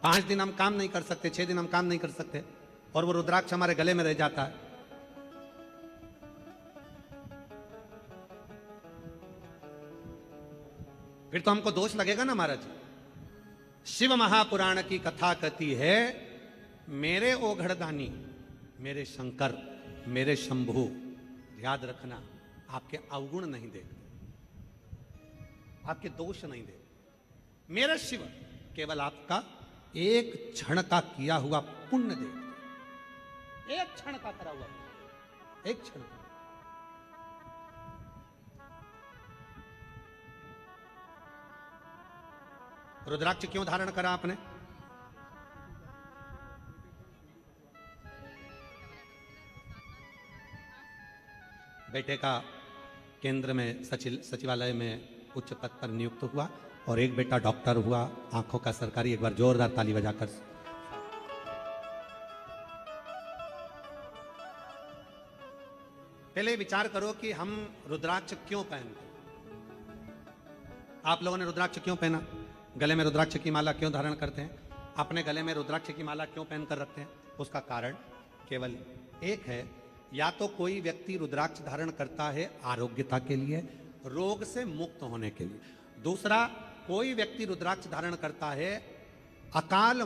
5 दिन हम काम नहीं कर सकते, 6 दिन हम काम नहीं कर सकते, और वो रुद्राक्ष हमारे गले में रह जाता है। फिर तो हमको दोष लगेगा ना महाराज। शिव महापुराण की कथा कहती है, मेरे ओघड़दानी, मेरे शंकर, मेरे शंभु, याद रखना, आपके अवगुण नहीं देखते, आपके दोष नहीं देखते। मेरे शिव केवल आपका एक क्षण का किया हुआ पुण्य देखते, एक क्षण का करा हुआ, एक क्षण का। रुद्राक्ष क्यों धारण करा आपने? बेटे का केंद्र में सचिवालय में उच्च पद पर नियुक्त हुआ और एक बेटा डॉक्टर हुआ, आंखों का सरकारी। एक बार जोरदार ताली बजाकर। पहले विचार करो कि हम रुद्राक्ष क्यों पहनते हैं। आप लोगों ने रुद्राक्ष क्यों पहना? गले में रुद्राक्ष की माला क्यों धारण करते हैं? अपने गले में रुद्राक्ष की माला क्यों पहनकर रखते हैं? उसका कारण केवल एक है, या तो कोई व्यक्ति रुद्राक्ष धारण करता है आरोग्यता के लिए, रोग से मुक्त होने के लिए। दूसरा, कोई व्यक्ति रुद्राक्ष धारण करता है अकाल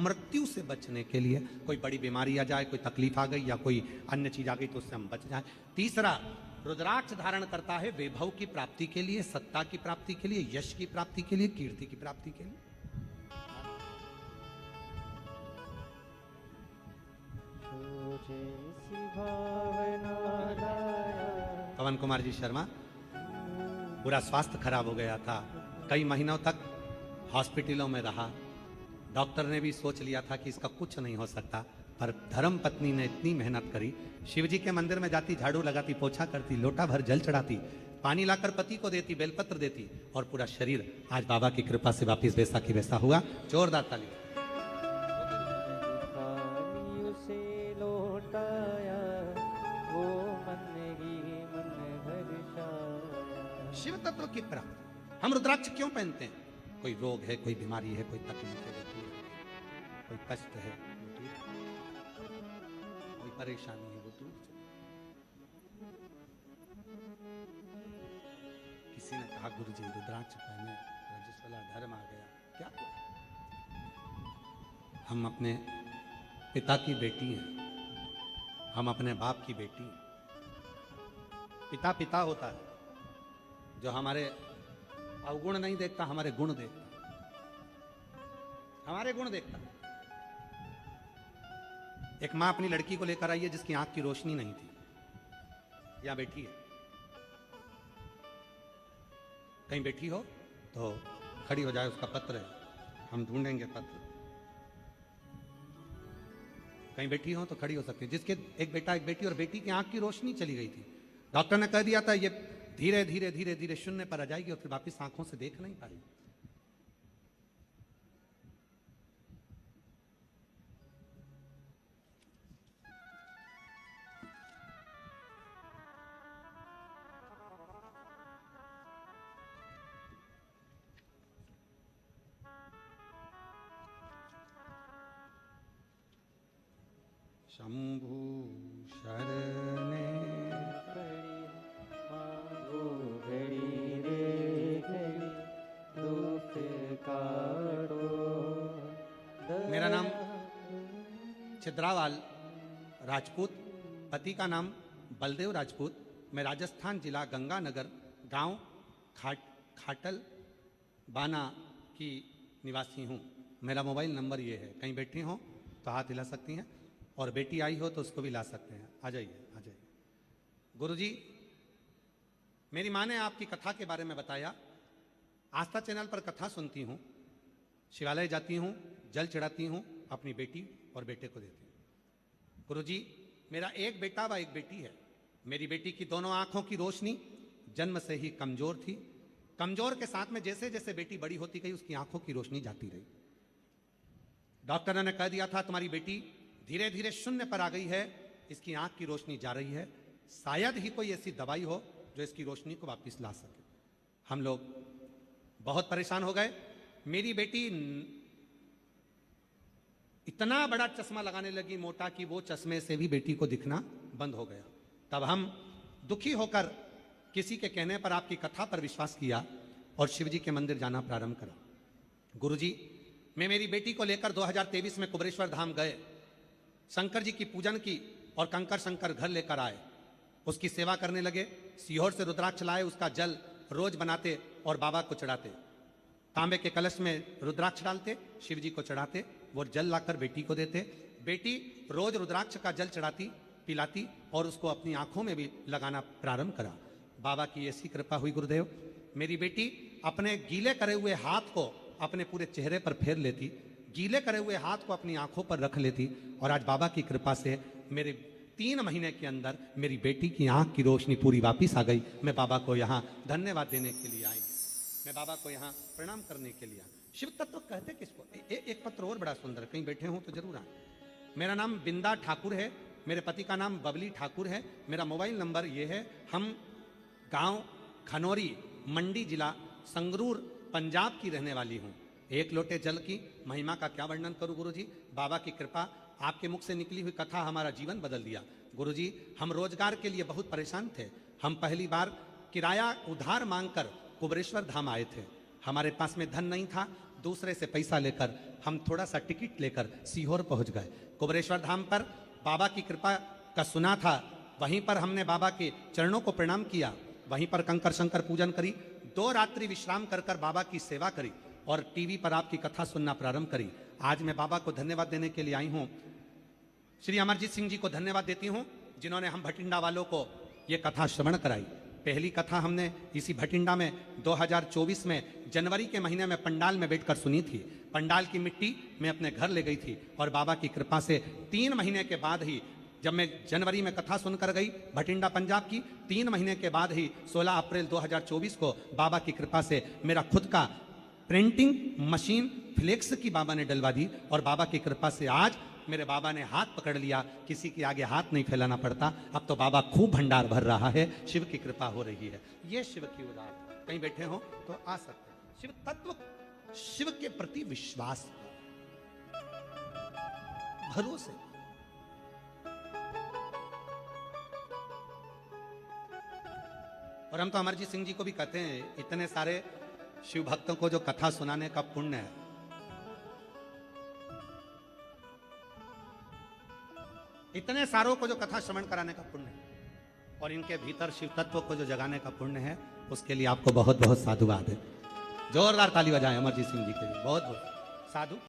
मृत्यु से बचने के लिए। कोई बड़ी बीमारी आ जाए, कोई तकलीफ आ गई या कोई अन्य चीज आ गई तो उससे हम बच जाए। तीसरा, रुद्राक्ष धारण करता है वैभव की प्राप्ति के लिए, सत्ता की प्राप्ति के लिए, यश की प्राप्ति के लिए, कीर्ति की प्राप्ति के लिए। पवन कुमार जी शर्मा, पूरा स्वास्थ्य खराब हो गया था, कई महीनों तक हॉस्पिटलों में रहा। डॉक्टर ने भी सोच लिया था कि इसका कुछ नहीं हो सकता, पर धर्म पत्नी ने इतनी मेहनत करी। शिवजी के मंदिर में जाती, झाड़ू लगाती, पोछा करती, लोटा भर जल चढ़ाती, पानी लाकर पति को देती, बेलपत्र देती, और पूरा शरीर आज बाबा की कृपा से वापिस वैसा की वैसा हुआ। जोरदार ताली। शिव तत्व की प्राप्ति। हम रुद्राक्ष क्यों पहनते हैं? कोई रोग है, कोई बीमारी है, कोई तकलीफ है, कोई कष्ट है, कोई परेशानी है, वो दूर चले। किसी ने कहा गुरुजी रुद्राक्ष पहने रजस्वला धर्म आ गया, क्या हम अपने पिता की बेटी हैं, हम अपने बाप की बेटी हैं। पिता पिता होता है जो हमारे अवगुण नहीं देखता, हमारे गुण देखता, हमारे गुण देखता। एक मां अपनी लड़की को लेकर आई है जिसकी आंख की रोशनी नहीं थी, यहां बैठी है। कहीं बैठी हो तो खड़ी हो जाए, उसका पत्र है, हम ढूंढेंगे पत्र। कहीं बैठी हो तो खड़ी हो सकती है। जिसके एक बेटा एक बेटी, और बेटी की आंख की रोशनी चली गई थी, डॉक्टर ने कह दिया था ये धीरे धीरे धीरे धीरे शून्य पर आ जाएगी और फिर वापस आंखों से देख नहीं पाएगी। शंभु शरणे मेरा नाम छिद्रावाल राजपूत, पति का नाम बलदेव राजपूत। मैं राजस्थान जिला गंगानगर गांव खाटल बाना की निवासी हूं। मेरा मोबाइल नंबर ये है, कहीं बैठी हो तो हाथ हिला सकती हैं, और बेटी आई हो तो उसको भी ला सकते हैं। आ जाइए, आ जाइए। गुरुजी, मेरी माँ ने आपकी कथा के बारे में बताया। आस्था चैनल पर कथा सुनती हूँ, शिवालय जाती हूँ, जल चढ़ाती हूँ, अपनी बेटी और बेटे को देती हूँ। गुरुजी, मेरा एक बेटा व एक बेटी है। मेरी बेटी की दोनों आंखों की रोशनी जन्म से ही कमजोर थी। कमजोर के साथ में जैसे जैसे बेटी बड़ी होती गई, उसकी आंखों की रोशनी जाती रही। डॉक्टर ने कह दिया था तुम्हारी बेटी धीरे धीरे शून्य पर आ गई है, इसकी आंख की रोशनी जा रही है, शायद ही कोई ऐसी दवाई हो जो इसकी रोशनी को वापस ला सके। हम लोग बहुत परेशान हो गए। मेरी बेटी इतना बड़ा चश्मा लगाने लगी मोटा कि वो चश्मे से भी बेटी को दिखना बंद हो गया। तब हम दुखी होकर किसी के कहने पर आपकी कथा पर विश्वास किया और शिवजी के मंदिर जाना प्रारंभ करा। गुरुजी, मैं मेरी बेटी को लेकर 2023 में कुबेरेश्वर धाम गए, शंकर जी की पूजन की और कंकर शंकर घर लेकर आए। उसकी सेवा करने लगे। सीहोर से रुद्राक्ष लाए, उसका जल रोज बनाते और बाबा को चढ़ाते। तांबे के कलश में रुद्राक्ष डालते, शिव जी को चढ़ाते, वो जल लाकर बेटी को देते। बेटी रोज रुद्राक्ष का जल चढ़ाती, पिलाती और उसको अपनी आंखों में भी लगाना प्रारंभ करा। बाबा की ऐसी कृपा हुई गुरुदेव, मेरी बेटी अपने गीले करे हुए हाथ को अपने पूरे चेहरे पर फेर लेती, गीले करे हुए हाथ को अपनी आंखों पर रख लेती, और आज बाबा की कृपा से मेरे 3 महीने के अंदर मेरी बेटी की आंख की रोशनी पूरी वापिस आ गई। मैं बाबा को यहाँ धन्यवाद देने के लिए आई, मैं बाबा को यहाँ प्रणाम करने के लिए आई। शिव तत्व कहते किसको? एक पत्र और बड़ा सुंदर, कहीं बैठे हो तो जरूर आए। मेरा नाम बिंदा ठाकुर है, मेरे पति का नाम बबली ठाकुर है, मेरा मोबाइल नंबर ये है। हम गांव खनौरी, मंडी जिला, संगरूर, पंजाब की रहने वाली हूँ। एक लोटे जल की महिमा का क्या वर्णन करूं गुरुजी। बाबा की कृपा, आपके मुख से निकली हुई कथा हमारा जीवन बदल दिया। गुरुजी, हम रोजगार के लिए बहुत परेशान थे। हम पहली बार किराया उधार मांगकर कुबरेश्वर धाम आए थे। हमारे पास में धन नहीं था, दूसरे से पैसा लेकर हम थोड़ा सा टिकट लेकर सीहोर पहुंच गए। कुबरेश्वर धाम पर बाबा की कृपा का सुना था, वहीं पर हमने बाबा के चरणों को प्रणाम किया, वहीं पर कंकर शंकर पूजन करी, 2 रात्रि विश्राम कर कर बाबा की सेवा करी और टीवी पर आपकी कथा सुनना प्रारंभ करी। आज मैं बाबा को धन्यवाद देने के लिए आई हूँ। श्री अमरजीत सिंह जी को धन्यवाद देती हूँ, जिन्होंने हम भटिंडा वालों को ये कथा श्रवण कराई। पहली कथा हमने इसी भटिंडा में 2024 में जनवरी के महीने में पंडाल में बैठकर सुनी थी। पंडाल की मिट्टी मैं अपने घर ले गई थी और बाबा की कृपा से 3 महीने के बाद ही, जब मैं जनवरी में कथा सुनकर गई भटिंडा पंजाब की, 3 महीने के बाद ही 16 अप्रैल 2024 को बाबा की कृपा से मेरा खुद का प्रिंटिंग मशीन फ्लेक्स की बाबा ने डलवा दी और बाबा की कृपा से आज मेरे बाबा ने हाथ पकड़ लिया, किसी के आगे हाथ नहीं फैलाना पड़ता। अब तो बाबा खूब भंडार भर रहा है, शिव की कृपा हो रही है। ये शिव की उदाहरण, कहीं बैठे हो तो आ सकते हैं। शिव तत्व, शिव के प्रति विश्वास, भरोसे। और हम तो अमरजीत सिंह जी को भी कहते हैं, इतने सारे शिव भक्तों को जो कथा सुनाने का पुण्य है, इतने सारों को जो कथा श्रवण कराने का पुण्य है, और इनके भीतर शिव तत्व को जो जगाने का पुण्य है, उसके लिए आपको बहुत बहुत साधुवाद है। जोरदार ताली बजाएं अमरजीत सिंह जी के लिए, बहुत बहुत साधु।